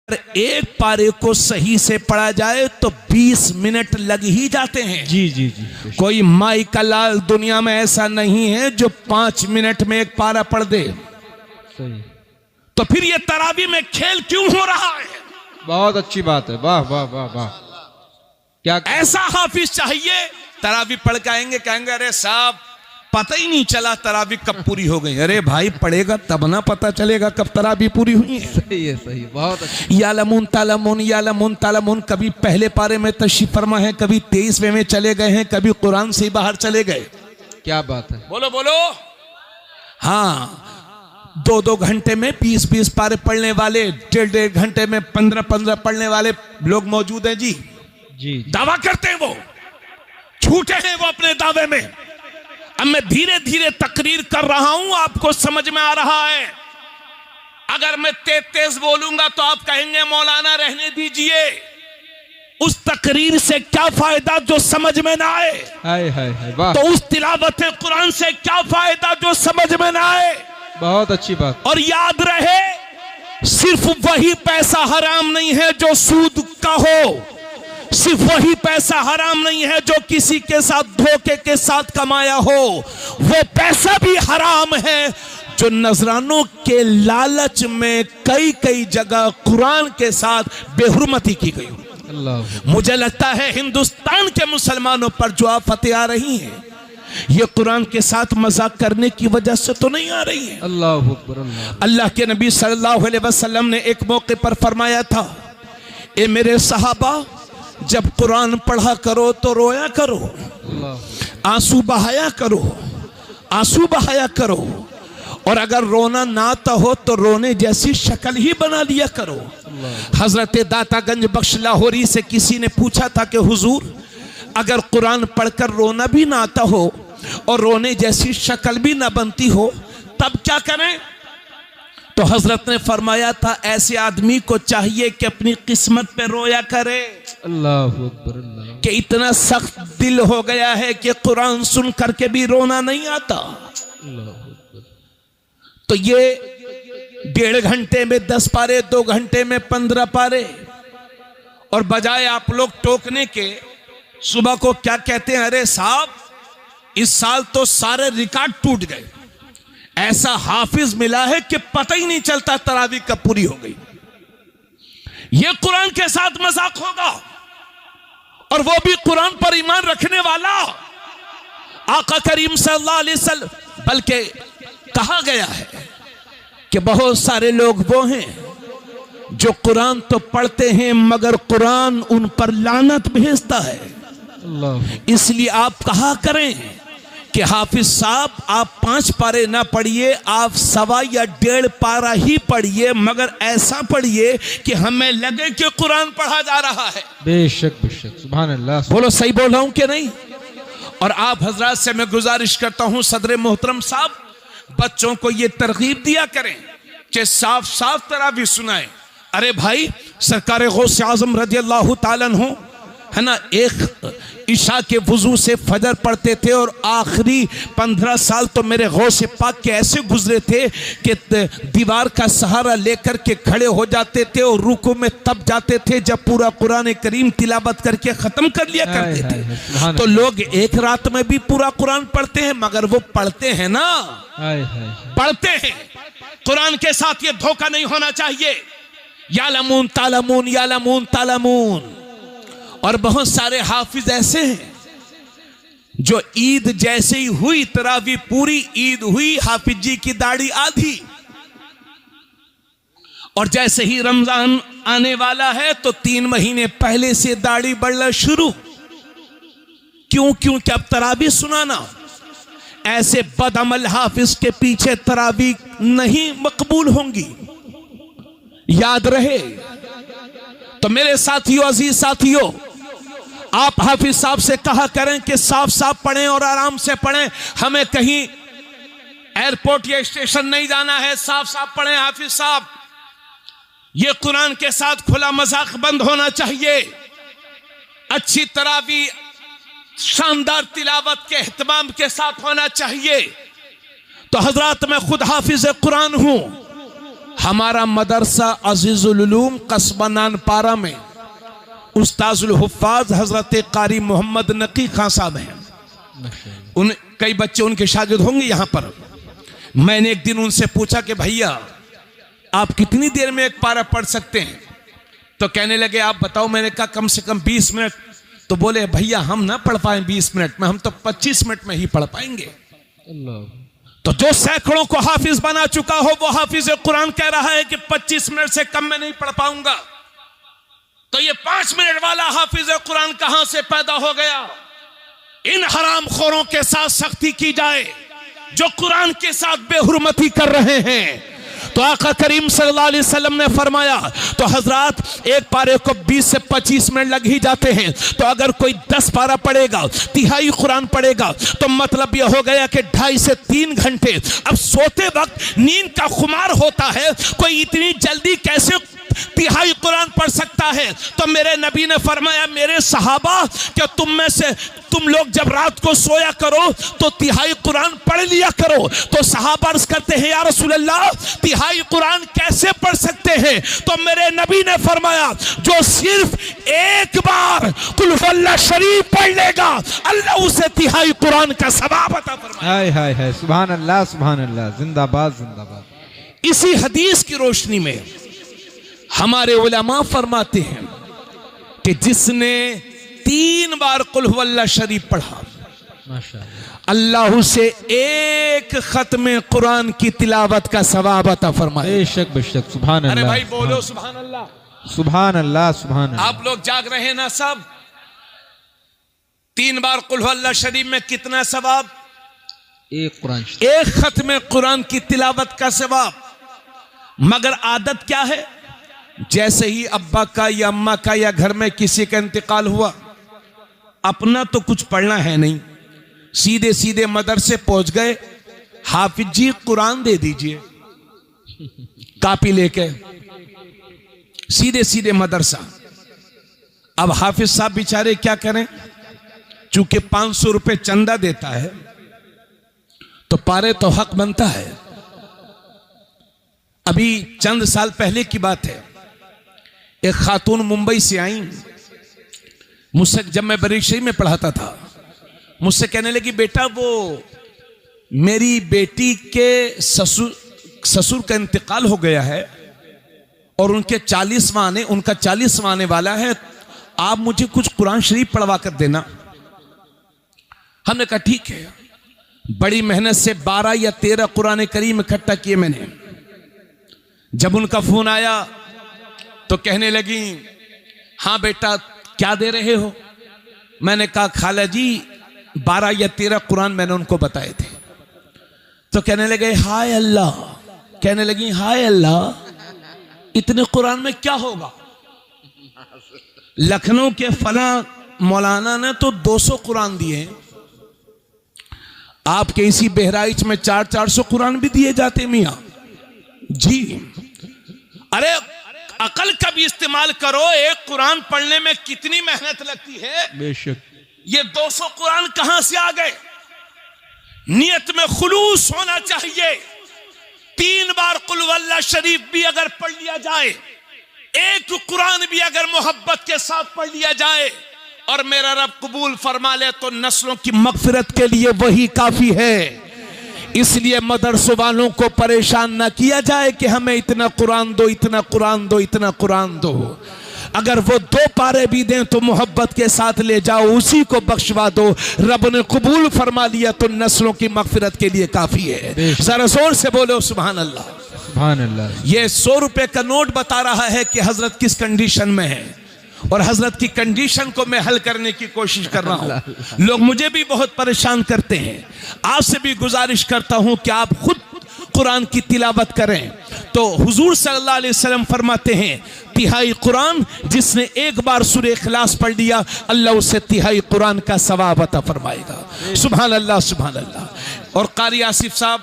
एक पारे को सही से पढ़ा जाए तो 20 मिनट लग ही जाते हैं। जी जी जी। कोई माई का लाल दुनिया में ऐसा नहीं है जो 5 मिनट में एक पारा पढ़ दे। सही। तो फिर ये तरावी में खेल क्यों हो रहा है? बहुत अच्छी बात है। वाह वाह वाह वाह। क्या ऐसा हाफिज चाहिए। तरावी पढ़ के आएंगे, कहेंगे अरे साहब पता ही नहीं चला तरावी कब पूरी हो गई। अरे भाई पढ़ेगा तब ना पता चलेगा कब तरावी पूरी हुई है। सही है, सही, बहुत अच्छी। यालमून तालमून कभी पहले पारे में तशरीफ फरमा है, कभी 23वें में चले गए हैं, कभी कुरान से बाहर चले गए। क्या बात है। बोलो बोलो। हाँ, 2-2 घंटे में 20-20 पारे पढ़ने वाले, 1.5 घंटे में 15-15 पढ़ने वाले लोग मौजूद हैं। जी जी। दावा करते हैं, वो झूठे हैं वो अपने दावे में। अब मैं धीरे धीरे तकरीर कर रहा हूं, आपको समझ में आ रहा है। अगर मैं तेज बोलूंगा तो आप कहेंगे मौलाना रहने दीजिए। उस तकरीर से क्या फायदा जो समझ में ना आए। हाय हाय हाय, वाह। तो उस तिलावत कुरान से क्या फायदा जो समझ में ना आए। बहुत अच्छी बात। और याद रहे, सिर्फ वही पैसा हराम नहीं है जो सूद का हो, सिर्फ वही पैसा हराम नहीं है जो किसी के साथ धोखे के साथ कमाया हो, वो पैसा भी हराम है जो नजरानों के लालच में कई कई जगह कुरान के साथ बेहुरमती की गई हो। अल्लाह। मुझे लगता है हिंदुस्तान के मुसलमानों पर जो आफतें आ रही हैं, ये कुरान के साथ मजाक करने की वजह से तो नहीं आ रही है। अल्लाह अकबर। अल्लाह के नबी सल्लल्लाहु अलैहि वसल्लम ने एक मौके पर फरमाया था, ए मेरे सहाबा, जब कुरान पढ़ा करो तो रोया करो, आंसू बहाया करो, आंसू बहाया करो, और अगर रोना ना आता हो तो रोने जैसी शक्ल ही बना लिया करो। हजरत दातागंज बख्श लाहौरी से किसी ने पूछा था कि हुजूर, अगर कुरान पढ़कर रोना भी ना आता हो और रोने जैसी शक्ल भी ना बनती हो तब क्या करें? तो हजरत ने फरमाया था, ऐसे आदमी को चाहिए कि अपनी किस्मत पे रोया करे। अल्लाह अकबर। अल्लाह। कि इतना सख्त दिल हो गया है कि कुरान सुन करके भी रोना नहीं आता। अल्लाह अकबर। तो ये 1.5 घंटे में 10 पारे, 2 घंटे में 15 पारे, और बजाय आप लोग टोकने के सुबह को क्या कहते हैं, अरे साहब इस साल तो सारे रिकॉर्ड टूट गए, ऐसा हाफिज मिला है कि पता ही नहीं चलता तरावी कब पूरी हो गई। यह कुरान के साथ मजाक होगा, और वो भी कुरान पर ईमान रखने वाला। आका करीम सल्लल्लाहु अलैहि वसल्लम, बल्कि कहा गया है कि बहुत सारे लोग वो हैं जो कुरान तो पढ़ते हैं मगर कुरान उन पर लानत भेजता है। अल्लाह। इसलिए आप कहा करें कि हाफिज साहब आप 5 पारे ना पढ़िए, आप 1.25 या 1.5 पारा ही पढ़िए, मगर ऐसा पढ़िए कि हमें लगे कि कुरान पढ़ा जा रहा है। बेशक बेशक, सुभान अल्लाह। बोलो सही बोल रहा हूं कि नहीं? और आप हजरात से मैं गुजारिश करता हूं, सदर मोहतरम साहब, बच्चों को ये तरगीब दिया करें कि साफ साफ तरावी सुनाएं। अरे भाई, सरकार गौसे आजम रज़ियल्लाहु ताला अन्हु है ना, एक ईशा के वजू से फजर पढ़ते थे, और आखिरी 15 साल तो मेरे गौसे पाक के ऐसे गुजरे थे कि दीवार का सहारा लेकर के खड़े हो जाते थे और रुकू में तब जाते थे जब पूरा कुरान करीम तिलावत करके खत्म कर लिया करते थे। तो लोग एक रात में भी पूरा कुरान पढ़ते हैं, मगर वो पढ़ते हैं ना, पढ़ते हैं। कुरान के साथ ये धोखा नहीं होना चाहिए। यालमून तालमून। और बहुत सारे हाफिज ऐसे हैं जो ईद जैसे ही हुई तरावी पूरी, ईद हुई, हाफिज जी की दाढ़ी आधी, और जैसे ही रमजान आने वाला है तो 3 महीने पहले से दाढ़ी बढ़ना शुरू। क्यों? क्योंकि अब तरावी सुनाना। ऐसे बदअमल हाफिज के पीछे तरावी नहीं मकबूल होंगी, याद रहे। तो मेरे साथियों, अजीज साथियों, आप हाफिज साहब से कहा करें कि साफ साफ पढ़ें और आराम से पढ़ें। हमें कहीं एयरपोर्ट या स्टेशन नहीं जाना है, साफ साफ पढ़ें हाफिज साहब। यह कुरान के साथ खुला मजाक बंद होना चाहिए। अच्छी तरावी, शानदार तिलावत के एहतमाम के साथ होना चाहिए। तो हजरात, मैं खुद हाफिज कुरान हूं, हमारा मदरसा अजीजुल उलूम कस्बा नानपारा में उस्ताजुल हुफ्फाज हजरत कारी मोहम्मद नकी खान साहब हैं। उन कई बच्चे उनके शागिर्द होंगे यहां पर। मैंने एक दिन उनसे पूछा कि भैया आप कितनी देर में एक पारा पढ़ सकते हैं? तो कहने लगे आप बताओ। मैंने कहा कम से कम 20 मिनट। तो बोले भैया हम ना पढ़ पाए 20 मिनट में, हम तो 25 मिनट में ही पढ़ पाएंगे। तो जो सैकड़ों को हाफिज बना चुका हो वो हाफिज कुरान कह रहा है कि 25 मिनट से कम में नहीं पढ़ पाऊंगा, तो ये 5 मिनट वाला हाफिज कुरान कहां से पैदा हो गया? इन हरामखोरों के साथ सख्ती की जाए जो कुरान के साथ बेहुरमती कर रहे हैं। तो आका करीम सल्लल्लाहु अलैहि वसल्लम ने फरमाया, तो हजरात एक पारे को 20 से 25 मिनट लग ही जाते हैं। तो अगर कोई 10 पारा पढ़ेगा, तिहाई कुरान पढ़ेगा, तो मतलब यह हो गया कि 2.5 से 3 घंटे। अब सोते वक्त नींद का खुमार होता है, कोई इतनी जल्दी कैसे तिहाई कुरान पढ़ सकता है? तो मेरे नबी ने फरमाया, मेरे सहाबा क्या तुम में से तुम लोग जब रात को सोया करो तो तिहाई कुरान पढ़ लिया करो। तो सहाबा अर्ज करते हैं, या रसूल अल्लाह तिहाई कुरान कैसे पढ़ सकते हैं? तो मेरे नबी ने फरमाया, जो सिर्फ एक बार कुल हुवल्लाह शरीफ पढ़ लेगा अल्लाह उसे तिहाई कुरान का सवाब अता फरमाएगा। हाय हाय हाय, सुभान अल्लाह सुभान अल्लाह, जिंदाबाद जिंदाबाद। इसी हदीस की रोशनी में हमारे उलमा फरमाते हैं कि जिसने 3 बार कुल हुवल्लाह शरीफ पढ़ा माशाअल्लाह, अल्लाह से एक खत्म कुरान की तिलावत का सवाब अता फरमाए। बेशक बेशक, सुभान अल्लाह। अरे भाई बोलो सुभान अल्लाह, सुभान अल्लाह सुभान अल्लाह। आप लोग जाग रहे हैं ना सब? 3 बार कुल हुवल्लाह शरीफ में कितना सवाब? एक कुरान, एक खत्म कुरान की तिलावत का सवाब। मगर आदत क्या है? जैसे ही अब्बा का या अम्मा का या घर में किसी का इंतकाल हुआ, अपना तो कुछ पढ़ना है नहीं, सीधे सीधे मदरसे पहुंच गए, हाफिज जी कुरान दे दीजिए, कापी लेके सीधे सीधे मदरसा। अब हाफिज साहब बेचारे क्या करें? चूंकि 500 रुपए चंदा देता है तो पारे तो हक बनता है। अभी चंद साल पहले की बात है, एक खातून मुंबई से आई मुझसे, जब मैं बरीशरी में पढ़ाता था, मुझसे कहने लगी बेटा वो मेरी बेटी के ससुर का इंतकाल हो गया है और उनका 40वां आने वाला है, आप मुझे कुछ कुरान शरीफ पढ़वा कर देना। हमने कहा ठीक है। बड़ी मेहनत से 12 या 13 कुरान करीम इकट्ठा किए मैंने। जब उनका फोन आया तो कहने लगी, हाँ बेटा क्या दे रहे हो? मैंने कहा खाला जी 12 या 13 कुरान मैंने उनको बताए थे। तो कहने लगे हाय अल्लाह, कहने लगी हाय अल्लाह इतने कुरान में क्या होगा? लखनऊ के फला मौलाना ने तो 200 कुरान दिए, आपके इसी बहराइच में 400 कुरान भी दिए जाते मियां जी। अरे अकल का भी इस्तेमाल करो, एक कुरान पढ़ने में कितनी मेहनत लगती है। बेशक, ये 200 कुरान कहां से आ गए? नियत में खुलूस होना चाहिए। 3 बार कुल हुवल्लाह शरीफ भी अगर पढ़ लिया जाए, एक कुरान भी अगर मोहब्बत के साथ पढ़ लिया जाए और मेरा रब कबूल फरमा ले, तो नस्लों की मगफिरत के लिए वही काफी है। इसलिए मदरसों वालों को परेशान ना किया जाए कि हमें इतना कुरान दो, इतना कुरान दो, इतना कुरान दो। अगर वो 2 पारे भी दें तो मोहब्बत के साथ ले जाओ, उसी को बख्शवा दो। रब ने कबूल फरमा लिया तो नस्लों की मगफिरत के लिए काफी है। जरा जोर से बोलो सुभान अल्लाह सुभान अल्लाह। ये 100 रुपए का नोट बता रहा है कि हजरत किस कंडीशन में है, और हजरत की कंडीशन को मैं हल करने की कोशिश कर रहा हूं। लोग मुझे भी बहुत परेशान करते हैं, आपसे भी गुजारिश करता हूं कि आप खुद कुरान की तिलावत करें। तो हुजूर सल्लल्लाहु अलैहि वसल्लम फरमाते हैं, तिहाई कुरान जिसने एक बार सूरह इखलास पढ़ लिया अल्लाह उसे तिहाई कुरान का सवाब अता फरमाएगा। सुभान अल्लाह सुभान अल्लाह। और कारी आसिफ साहब,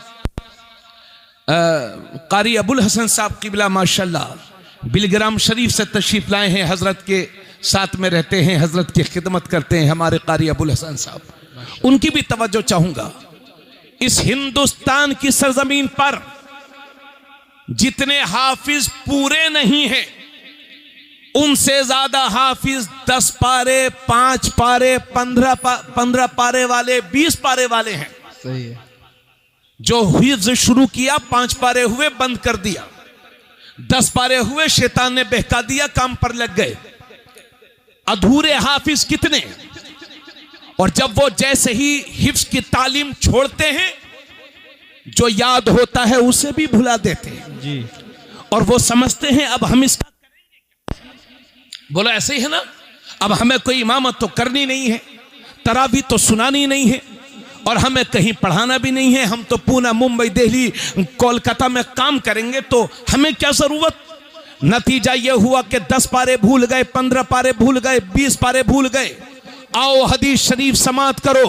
कारी अबुल हसन साहब किबला माशाल्लाह बिलग्राम शरीफ से तशरीफ लाए हैं, हजरत के साथ में रहते हैं, हजरत की खिदमत करते हैं हमारे कारी अबुल हसन साहब। उनकी भी तवज्जो चाहूंगा। इस हिंदुस्तान की सरजमीन पर जितने हाफिज पूरे नहीं हैं, उनसे ज्यादा हाफिज 10 पारे, 5 पारे, 15 पारे वाले, 20 पारे वाले हैं। सही है। जो हिफ्ज शुरू किया 5 पारे हुए, बंद कर दिया, 10 पारे हुए, शैतान ने बहका दिया, काम पर लग गए। अधूरे हाफिज कितने। और जब वो जैसे ही हिफ्ज की तालीम छोड़ते हैं, जो याद होता है उसे भी भुला देते हैं जी। और वो समझते हैं अब हम इसका करेंगे। बोलो ऐसे ही है ना। अब हमें कोई इमामत तो करनी नहीं है, तरावी तो सुनानी नहीं है, और हमें कहीं पढ़ाना भी नहीं है। हम तो पूना, मुंबई, दिल्ली, कोलकाता में काम करेंगे, तो हमें क्या जरूरत। नतीजा यह हुआ कि 10 पारे भूल गए, 15 पारे भूल गए, 20 पारे भूल गए। आओ हदीस शरीफ समात करो,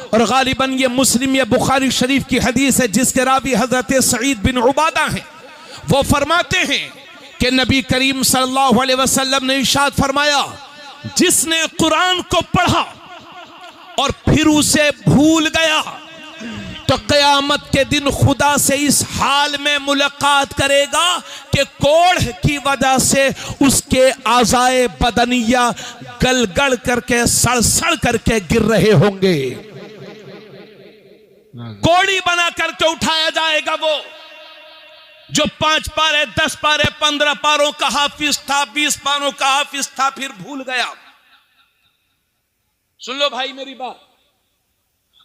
और गालिबन ये मुस्लिम या बुखारी शरीफ की हदीस है, जिसके रावी हजरत सईद बिन उबादा हैं। वो फरमाते हैं कि नबी करीम सल्लल्लाहु अलैहि वसल्लम ने इरशाद फरमाया, जिसने कुरान को पढ़ा और फिर उसे भूल गया, तो क़यामत के दिन खुदा से इस हाल में मुलाकात करेगा कि कोढ़ की वजह से उसके आज़ाए बदनिया गलगल करके, सड़ करके गिर रहे होंगे। कोड़ी बना करके उठाया जाएगा वो जो 5 पारे, 10 पारे, 15 पारों का हाफिज था, 20 पारों का हाफिज था, फिर भूल गया। सुन लो भाई मेरी बात।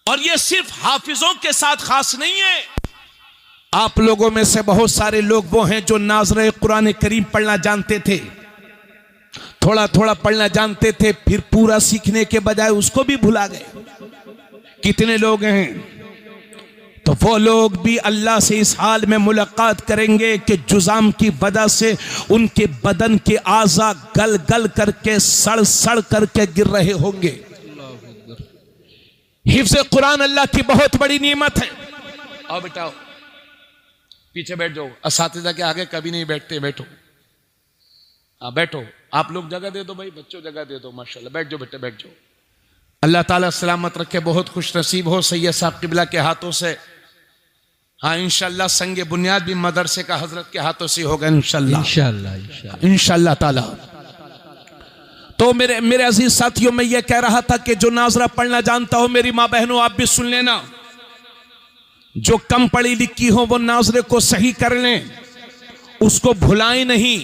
और ये सिर्फ हाफिजों के साथ खास नहीं है। आप लोगों में से बहुत सारे लोग वो हैं जो नाज़रे कुरान करीम पढ़ना जानते थे, थोड़ा थोड़ा पढ़ना जानते थे, फिर पूरा सीखने के बजाय उसको भी भुला गए। कितने लोग हैं। तो वो लोग भी अल्लाह से इस हाल में मुलाकात करेंगे कि जुजाम की वजह से उनके बदन के आज़ा गल गल करके, सड़ करके गिर रहे होंगे। हिफ्ज़ कुरान अल्लाह की बहुत बड़ी नेमत है। आओ बेटा, पीछे बैठ जाओ, असातिज़ा के आगे कभी नहीं बैठते, बैठो। हाँ बैठो, आप लोग जगह दे दो भाई, बच्चों जगह दे दो, माशाल्लाह। बैठ जाओ बेटे, बैठ जाओ। अल्लाह ताला सलामत रखे, बहुत खुश नसीब हो सैयद साहब क़िबला के हाथों से। हाँ इंशाल्लाह संगे बुनियाद भी मदरसे का हजरत के हाथों से होगा इंशाल्लाह ताला। तो मेरे अजीज साथियों, मैं ये कह रहा था कि जो नाजरा पढ़ना जानता हो, मेरी माँ बहनों आप भी सुन लेना, जो कम पढ़ी लिखी हो वो नाजरे को सही कर लें, उसको भुलाएं नहीं,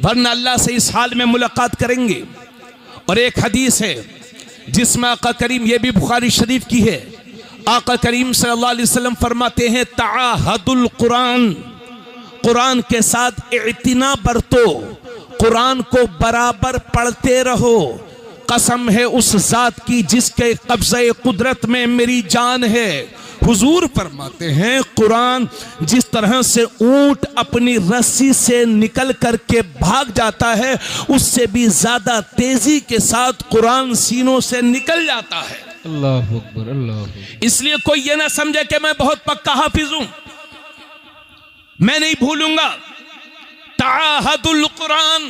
वरना अल्लाह से इस हाल में मुलाकात करेंगे। और एक हदीस है जिसमें आका करीम, ये भी बुखारी शरीफ की है, आका करीम सल्लल्लाहु अलैहि वसल्लम फरमाते हैं, ताहदुल कुरान, कुरान के साथ इत्तिना बरतो, कुरान को बराबर पढ़ते रहो। कसम है उस जात की जिसके कब्ज़े कुदरत में मेरी जान है। हुजूर फरमाते हैं, कुरान जिस तरह से ऊंट अपनी रस्सी से निकल करके भाग जाता है, उससे भी ज्यादा तेजी के साथ कुरान सीनों से निकल जाता है। अल्लाह अकबर, अल्लाह अकबर। इसलिए कोई ये ना समझे कि मैं बहुत पक्का हाफिज हूं, मैं नहीं भूलूंगा। ताहदुल कुरान,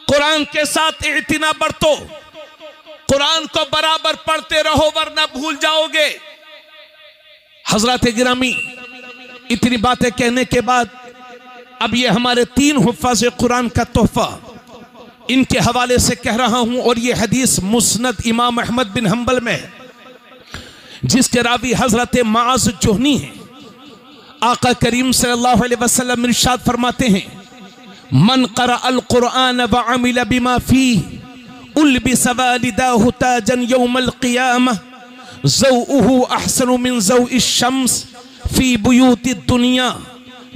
कुरान के साथ इत्तिना बरतो, कुरान को बराबर पढ़ते रहो वरना भूल जाओगे। हजरत गिरामी, इतनी बातें कहने के बाद अब ये हमारे 3 हुफ़ाज़ कुरान का तोहफा, इनके हवाले से कह रहा हूं। और ये हदीस मुस्नद इमाम अहमद बिन हंबल में है, जिसके रावी हजरत माज़ जुहनी है। आका करीम सल्लल्लाहु अलैहि वसल्लम इरशाद फरमाते हैं, मन क़रा अल कुरान व अमिल बिमा फ़ीह उल्बिस वालिदाहु ताजन यौमल क़ियामह ज़ौउहु अहसनु मिन ज़ौइ शम्स फ़ी बुयूति दुनिया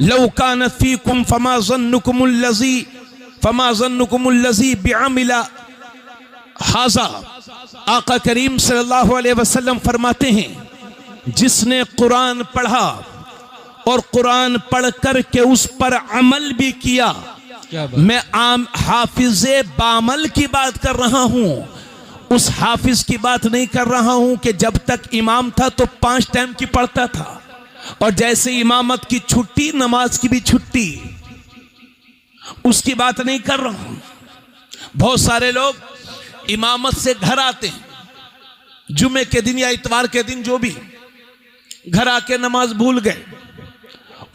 लौ कानत फ़ीकुम फमा ज़न्नुकुमुल लज़ी बिअमिला हाज़ा। आका करीम सल्लल्लाहु अलैहि वसल्लम फरमाते हैं, जिसने कुरान पढ़ा और कुरान पढ़ कर के उस पर अमल भी किया, मैं आम हाफिज़े बामल की बात कर रहा हूं, उस हाफिज की बात नहीं कर रहा हूं कि जब तक इमाम था तो 5 टाइम की पढ़ता था, और जैसे इमामत की छुट्टी नमाज की भी छुट्टी, उसकी बात नहीं कर रहा हूं। बहुत सारे लोग इमामत से घर आते हैं, जुमे के दिन या इतवार के दिन, जो भी, घर आके नमाज भूल गए,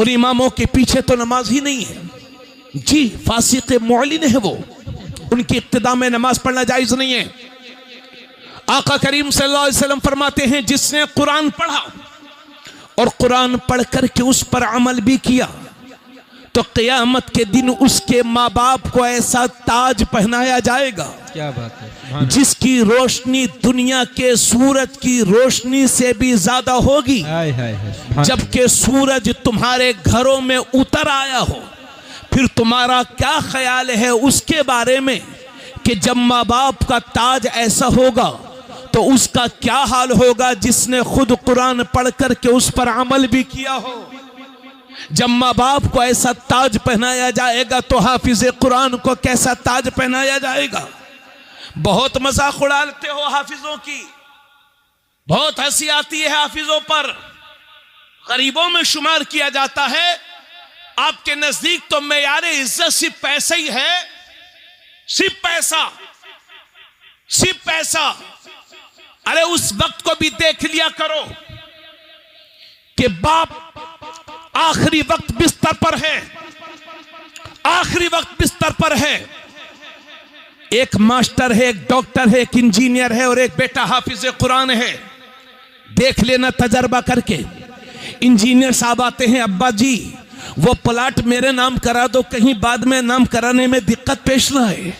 उन इमामों के पीछे तो नमाज ही नहीं है जी, फासिक मुअलिन है वो, उनकी इक्तिदा में नमाज पढ़ना जायज नहीं है। आका करीम सल्लल्लाहु अलैहि वसल्लम फरमाते हैं, जिसने कुरान पढ़ा और कुरान पढ़ करके उस पर अमल भी किया तो क़यामत के दिन उसके माँ बाप को ऐसा ताज पहनाया जाएगा, क्या बात है, जिसकी रोशनी दुनिया के सूरज की रोशनी से भी ज्यादा होगी। हाय हाय हाय, जबकि सूरज तुम्हारे घरों में उतर आया हो, फिर तुम्हारा क्या ख्याल है उसके बारे में कि जब माँ बाप का ताज ऐसा होगा तो उसका क्या हाल होगा जिसने खुद कुरान पढ़ करके उस पर अमल भी किया हो। जब माँ बाप को ऐसा ताज पहनाया जाएगा तो हाफिज कुरान को कैसा ताज पहनाया जाएगा। बहुत मजाक उड़ाते हो हाफिजों की, बहुत हंसी आती है हाफिजों पर, गरीबों में शुमार किया जाता है। आपके नजदीक तो मेयारे इज्जत सिर्फ पैसा ही है, सिर्फ पैसा, सिर्फ पैसा। अरे उस वक्त को भी देख लिया करो कि बाप आखिरी वक्त बिस्तर पर है, आखिरी वक्त बिस्तर पर है। एक मास्टर है, एक डॉक्टर है, एक इंजीनियर है और एक बेटा हाफिज कुरान है। देख लेना तजर्बा करके। इंजीनियर साहब आते हैं, अब्बा जी वो प्लाट मेरे नाम करा दो, कहीं बाद में नाम कराने में दिक्कत पेश ना आए।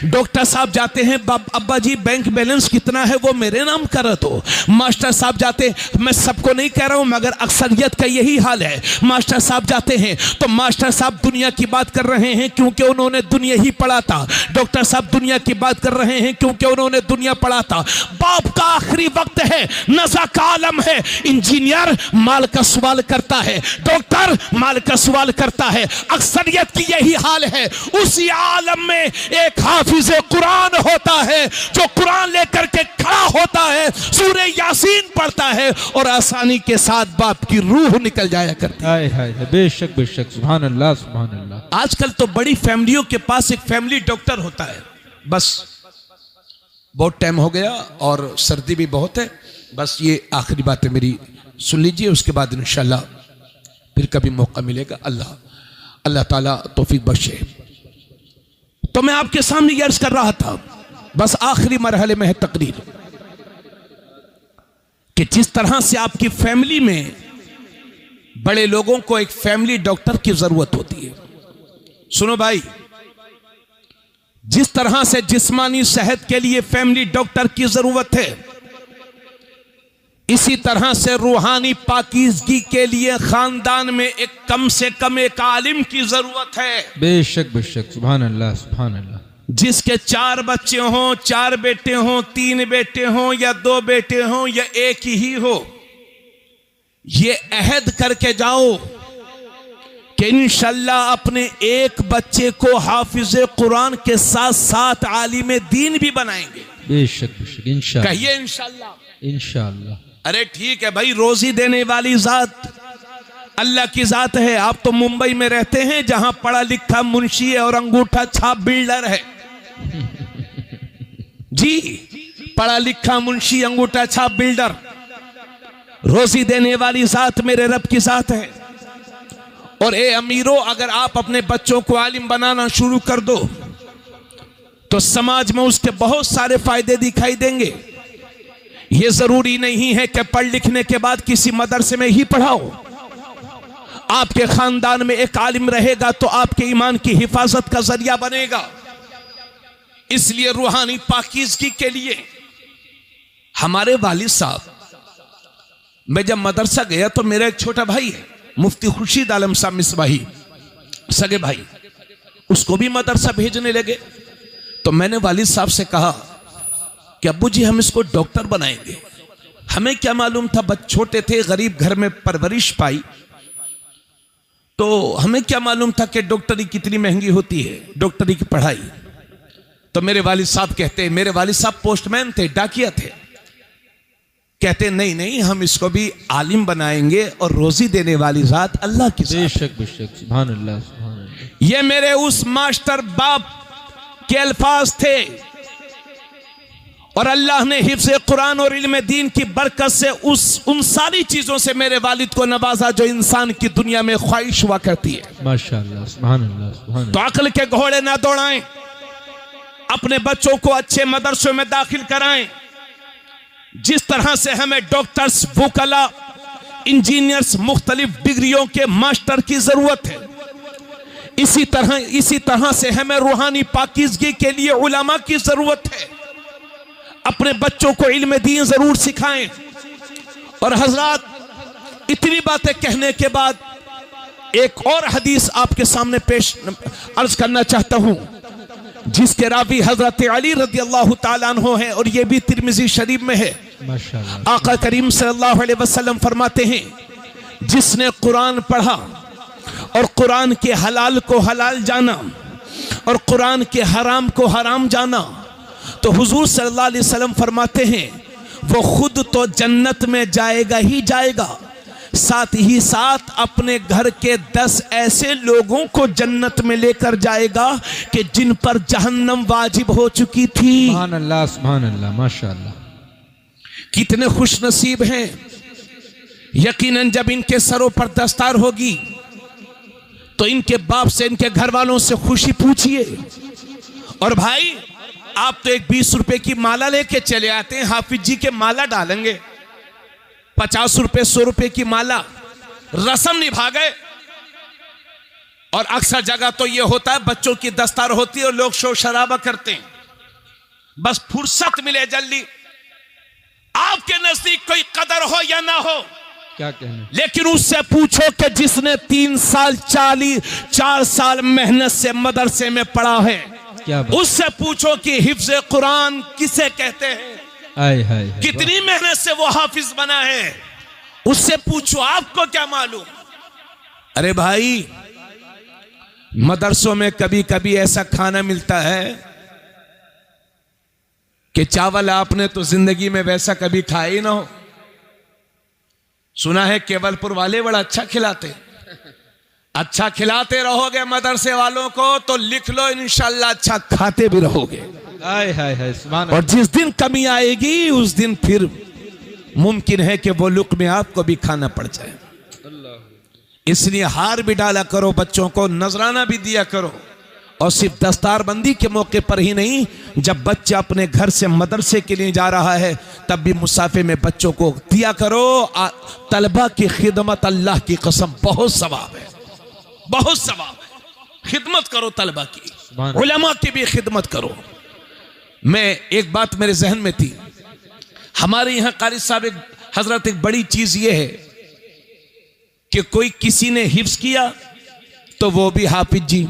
डॉक्टर साहब जाते हैं, अब्बा जी बैंक बैलेंस कितना है वो मेरे नाम करा दो। मास्टर साहब जाते हैं, मैं सबको नहीं कह रहा हूं मगर अक्सरियत का यही हाल है। मास्टर साहब जाते हैं तो मास्टर साहब दुनिया की बात कर रहे हैं क्योंकि उन्होंने दुनिया ही पढ़ा था। डॉक्टर साहब दुनिया की बात कर रहे हैं क्योंकि उन्होंने दुनिया पढ़ा था। बाप का आखिरी वक्त है, नज़ा का आलम है। इंजीनियर माल का सवाल करता है, डॉक्टर माल का सवाल करता है। अक्सरियत की यही हाल है। उसी आलम में एक हाफिज कुरान होता है जो कुरान लेकर के खड़ा होता है, सूरह यासीन पढ़ता है और आसानी के साथ बाप की रूह निकल जाया करती है। हाय हाय, बेशक बेशक, सुभान अल्लाह सुभान अल्लाह। आजकल तो बड़ी फैमिलियों के पास एक फैमिली डॉक्टर होता है। बस बहुत टाइम हो गया और सर्दी भी बहुत है, बस ये आखिरी बात है मेरी, सुन लीजिए, उसके बाद इंशाल्लाह फिर कभी मौका मिलेगा। अल्लाह ताला तौफीक बख्शे। तो मैं आपके सामने ये अर्ज कर रहा था, बस आखिरी मरहले में है तकरीर, कि जिस तरह से आपकी फैमिली में बड़े लोगों को एक फैमिली डॉक्टर की जरूरत होती है। सुनो भाई, जिस तरह से जिस्मानी सेहत के लिए फैमिली डॉक्टर की जरूरत है, इसी तरह से रूहानी पाकीज़गी के लिए खानदान में एक कम से कम एक आलिम की जरूरत है। बेशक बेशक, सुभान अल्लाह सुभान अल्लाह। जिसके 4 बच्चे हों, 4 बेटे हों, 3 बेटे हों या 2 बेटे हों या एक ही हो, ये अहद करके जाओ कि इंशाल्लाह अपने एक बच्चे को हाफिज कुरान के साथ साथ आलिम दीन भी बनाएंगे। बेशक बेशक, इंशाअल्लाह। कहिए इंशाल्लाह। इंशाअल्लाह। अरे ठीक है भाई, रोजी देने वाली जात अल्लाह की जात है। आप तो मुंबई में रहते हैं जहां पढ़ा लिखा मुंशी है और अंगूठा छाप बिल्डर है जी, पढ़ा लिखा मुंशी अंगूठा छाप बिल्डर। रोजी देने वाली जात मेरे रब की जात है। और ए अमीरों, अगर आप अपने बच्चों को आलिम बनाना शुरू कर दो तो समाज में उसके बहुत सारे फायदे दिखाई देंगे। यह जरूरी नहीं है कि पढ़ लिखने के बाद किसी मदरसे में ही पढ़ाओ। आपके खानदान में एक आलिम रहेगा तो आपके ईमान की हिफाजत का जरिया बनेगा। इसलिए रूहानी पाकीज़गी के लिए हमारे वालिद साहब, मैं जब मदरसा गया तो मेरा एक छोटा भाई है, मुफ्ती खुर्शीद आलम साहब मिसबाही, सगे भाई, उसको भी मदरसा भेजने लगे। तो मैंने वालिद साहब से कहा कि अब्बू जी हम इसको डॉक्टर बनाएंगे। हमें क्या मालूम था, बच्चे छोटे थे, गरीब घर में परवरिश पाई, तो हमें क्या मालूम था कि डॉक्टरी कितनी महंगी होती है, डॉक्टरी की पढ़ाई। तो मेरे वालिद साहब कहते हैं, मेरे वालिद साहब पोस्टमैन थे, डाकिया थे, कहते नहीं नहीं हम इसको भी आलिम बनाएंगे और रोजी देने वाली जात अल्लाह की जात। बेशक बेशक, सुभान अल्लाह सुभान अल्लाह। ये मेरे उस मास्टर बाप के अल्फाज थे और अल्लाह ने हिफ्ज़ कुरान और इल्म दीन की बरकत से उन सारी चीजों से मेरे वालिद को नवाजा जो इंसान की दुनिया में ख्वाहिश हुआ करती है। माशाअल्लाह, सुभान अल्लाह, सुभान तो अक्ल के घोड़े ना दौड़ाएं, अपने बच्चों को अच्छे मदरसों में दाखिल कराएं। जिस तरह से हमें डॉक्टर्स, वकला, इंजीनियर्स, मुख्तलिफ डिग्रियों के मास्टर की जरूरत है, इसी तरह से हमें रूहानी पाकीज़गी के लिए उलमा की जरूरत है। अपने बच्चों को इल्म दीन जरूर सिखाएं। और हजरात, इतनी बातें कहने के बाद एक और हदीस आपके सामने पेश अर्ज करना चाहता हूं, जिसके रावी हजरत अली रज़ी अल्लाह ताला अन्हु हैं और यह भी तिरमिज़ी शरीफ में है। माशाअल्लाह। आका करीम सल्लल्लाहु अलैहि वसल्लम फरमाते हैं, जिसने कुरान पढ़ा और कुरान के हलाल को हलाल जाना और कुरान के हराम को हराम जाना, तो हुजूर सल्लल्लाहु अलैहि वसल्लम फरमाते हैं वो खुद तो जन्नत में जाएगा ही जाएगा, साथ ही साथ अपने घर के 10 ऐसे लोगों को जन्नत में लेकर जाएगा कि जिन पर जहन्नम वाजिब हो चुकी थी। सुभान अल्लाह, सुभान अल्लाह, माशाअल्लाह। कितने खुश नसीब हैं। यकीनन जब इनके सरों पर दस्तार होगी तो इनके बाप से, इनके घर वालों से खुशी पूछिए। और भाई, आप तो एक 20 रुपए की माला लेके चले आते हैं, हाफिज जी के माला डालेंगे, 50 रुपए 100 रुपए की माला, रस्म निभा गए। और अक्सर जगह तो यह होता है, बच्चों की दस्तार होती है और लोग शोर शराबा करते हैं, बस फुर्सत मिले जल्दी। आपके नजदीक कोई कदर हो या ना हो, क्या कहना, लेकिन उससे पूछो कि जिसने 3 साल 4 साल मेहनत से मदरसे में पढ़ा है, क्या बात? उससे पूछो कि हिफ्ज़ कुरान किसे कहते हैं, आय हाय, कितनी मेहनत से वो हाफिज बना है, उससे पूछो, आपको क्या मालूम। अरे भाई, मदरसों में कभी कभी ऐसा खाना मिलता है कि चावल आपने तो जिंदगी में वैसा कभी खाया ही ना हो। सुना है केवलपुर वाले बड़ा अच्छा खिलाते, अच्छा खिलाते रहोगे मदरसे वालों को तो लिख लो, इंशाल्लाह अच्छा खाते भी रहोगे। आय हाय हाय, सुभान और जिस दिन कमी आएगी उस दिन फिर मुमकिन है कि वो लुक़्मे आपको भी खाना पड़ जाए। इसलिए हार भी डाला करो, बच्चों को नजराना भी दिया करो। और सिर्फ दस्तारबंदी के मौके पर ही नहीं, जब बच्चा अपने घर से मदरसे के लिए जा रहा है तब भी मुसाफे में बच्चों को दिया करो। तलबा की खिदमत, अल्लाह की कसम, बहुत सवाब है, बहुत सवाब है। खिदमत करो तलबा की, उलमा की भी खिदमत करो। मैं एक बात मेरे जहन में थी, हमारे यहाँ कारी साहब हजरत, एक बड़ी चीज ये है कि कोई किसी ने हिफ्ज किया तो वो भी हाफिज जी,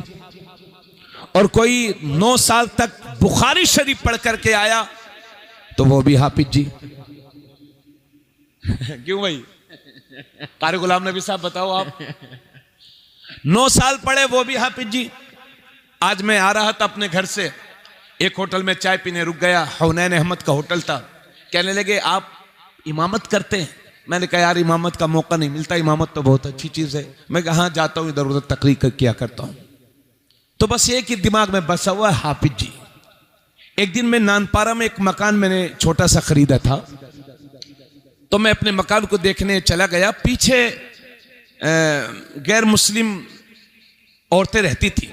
और कोई 9 साल तक बुखारी शरीफ पढ़ करके आया तो वो भी हाफिज जी। क्यों भाई, कारी गुलाम नबी साहब बताओ आप, 9 साल पढ़े वो भी हाफिज जी। आज मैं आ रहा था अपने घर से, एक होटल में चाय पीने रुक गया, हुनैन अहमद का होटल था। कहने लगे आप इमामत करते हैं? मैंने कहा यार इमामत का मौका नहीं मिलता, इमामत तो बहुत अच्छी चीज है। मैं कहा जाता हूं, इधर उधर तकरीर किया करता हूं। तो बस एक ही दिमाग में बसा हुआ है, हाफिज जी। एक दिन मैं नानपारा में एक मकान मैंने छोटा सा खरीदा था, तो मैं अपने मकान को देखने चला गया। पीछे गैर मुस्लिम औरतें रहती थी,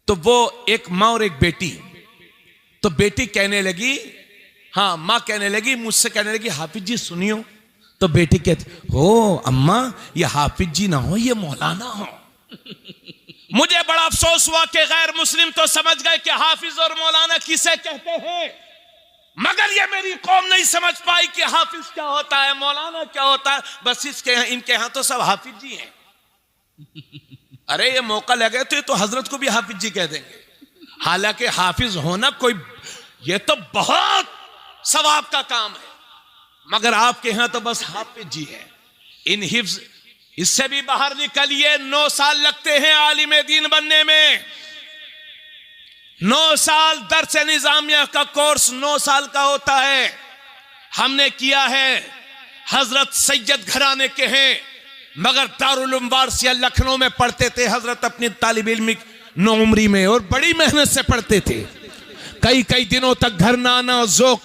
तो वो एक माँ और एक बेटी। तो बेटी कहने लगी, हाँ माँ कहने लगी, मुझसे कहने लगी हाफिज जी सुनियो। तो बेटी कहती हो अम्मा ये हाफिज जी ना हो, ये मौलाना हो। मुझे बड़ा अफसोस हुआ कि गैर मुस्लिम तो समझ गए कि हाफिज और मौलाना किसे कहते हैं, मगर ये मेरी कौम नहीं समझ पाई कि हाफिज क्या होता है, मौलाना क्या होता है। बस इनके यहां तो सब हाफिज जी हैं। अरे ये मौका लगे तो हजरत को भी हाफिज जी कह देंगे। हालांकि हाफिज होना कोई, ये तो बहुत सवाब का काम है, मगर आपके यहां तो बस हाफिज जी है। इन हिफ्ज इससे भी बाहर निकलिए। 9 साल लगते हैं आलिम दीन बनने में, 9 साल दर्स निजामिया का कोर्स 9 साल का होता है। हमने किया है, हजरत सैयद घराने के हैं, मगर दारुल उलूम वारसिया लखनऊ में पढ़ते थे हजरत अपनी तालिब इल्मी नौउम्री में, और बड़ी मेहनत से पढ़ते थे। कई कई दिनों तक घर ना आना, ज़ौक़,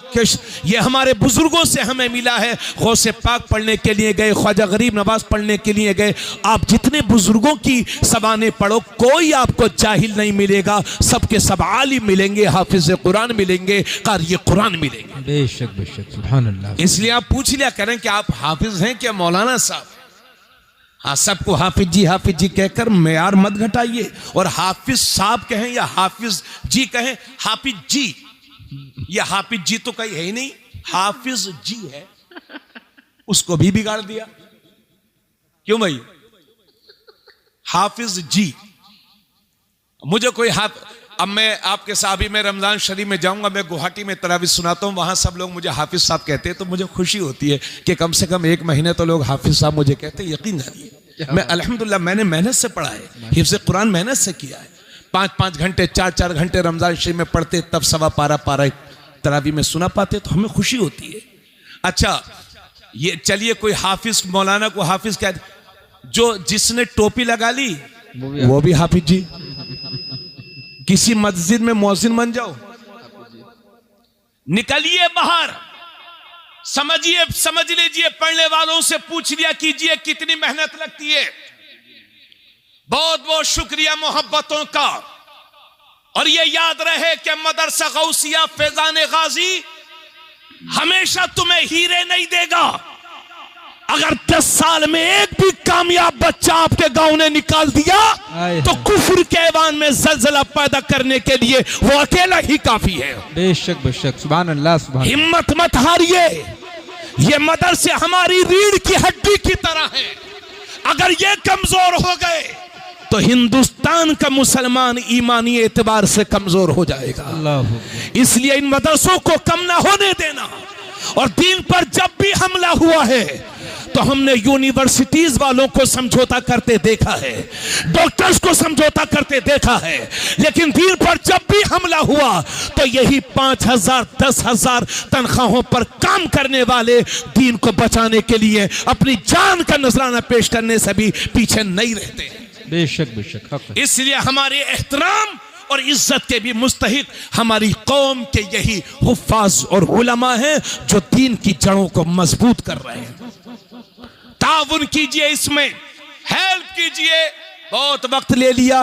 ये हमारे बुजुर्गों से हमें मिला है। गौसे पाक पढ़ने के लिए गए, ख्वाजा गरीब नवाज पढ़ने के लिए गए। आप जितने बुजुर्गों की ज़बानें पढ़ो, कोई आपको जाहिल नहीं मिलेगा, सबके सब आलिम मिलेंगे, हाफिज कुरान मिलेंगे, कारी कुरान मिलेंगे। बेशक बेशक, सुभान अल्लाह। इसलिए आप पूछ लिया करें कि आप हाफिज हैं क्या मौलाना साहब। हाँ, सबको हाफिज जी कहकर मेयार मत घटाइए, और हाफिज साहब कहें या हाफिज जी कहें, हाफिज जी, या हाफिज जी तो कहीं है ही नहीं, हाफिज जी है, उसको भी बिगाड़ दिया। क्यों भाई, हाफिज जी। मुझे कोई अब मैं आपके साथ भी मैं रमजान शरीफ में जाऊंगा, मैं गुवाहाटी में तरावी सुनाता हूं, वहां सब लोग मुझे हाफिज साहब कहते हैं, तो मुझे खुशी होती है कि कम से कम 1 महीने तो लोग हाफिज साहब मुझे कहते हैं। यकीन जानिए, मैं अल्हम्दुलिल्लाह मैंने मेहनत से पढ़ा है, हिफ्ज़ कुरान मेहनत से किया है। 5-5 घंटे 4-4 घंटे रमजान शरीफ में पढ़ते, तब सवा पारा तरावी में सुना पाते, तो हमें खुशी होती है। अच्छा, ये चलिए, कोई हाफिज मौलाना को हाफिज कह, जो जिसने टोपी लगा ली वो भी हाफिज जी। किसी मस्जिद में मौजिन बन जाओ, निकलिए बाहर, समझ लीजिए, पढ़ने वालों से पूछ लिया कीजिए कितनी मेहनत लगती है। बहुत बहुत शुक्रिया मोहब्बतों का। और ये याद रहे कि मदरसा गौसिया फैजान गाजी हमेशा तुम्हें हीरे नहीं देगा। अगर 10 साल में एक भी कामयाब बच्चा आपके गांव ने निकाल दिया तो कुफ्र के ऐवान में जलजला पैदा करने के लिए वो अकेला ही काफी है। बेशक बेशक, सुभान अल्लाह, सुभान। हिम्मत मत हारिए, ये मदरसे हमारी रीढ़ की हड्डी की तरह है। अगर ये कमजोर हो गए तो हिंदुस्तान का मुसलमान ईमानी एतबार से कमजोर हो जाएगा। अल्लाह। इसलिए इन मदरसों को कम ना होने देना। और दीन पर जब भी हमला हुआ है तो हमने यूनिवर्सिटीज वालों को समझौता करते देखा है, डॉक्टर्स को समझौता करते देखा है, लेकिन दीन पर जब भी हमला हुआ तो यही 5,000 10,000 तनख्वाहों पर काम करने वाले दीन को बचाने के लिए अपनी जान का नजराना पेश करने से भी पीछे नहीं रहते। बेशक बेशक। इसलिए हमारे एहतराम और इज्जत के भी मुस्तहिक हमारी कौम के यही हुफ्फाज और उलमा हैं जो दीन की जड़ों को मजबूत कर रहे हैं। ताउन कीजिए, इसमें हेल्प कीजिए। बहुत वक्त ले लिया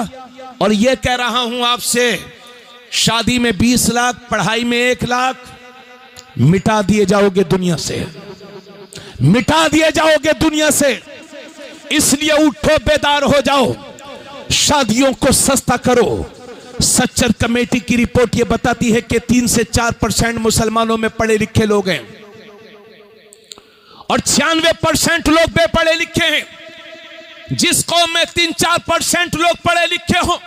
और ये कह रहा हूं आपसे, शादी में 20 लाख, पढ़ाई में 1 लाख, मिटा दिए जाओगे दुनिया से, मिटा दिए जाओगे दुनिया से। इसलिए उठो, बेदार हो जाओ, शादियों को सस्ता करो। सच्चर कमेटी की रिपोर्ट यह बताती है कि 3 से 4% मुसलमानों में पढ़े लिखे लोग हैं और 96% लोग बेपढ़े लिखे हैं। जिस कौम में 3-4% लोग पढ़े लिखे हों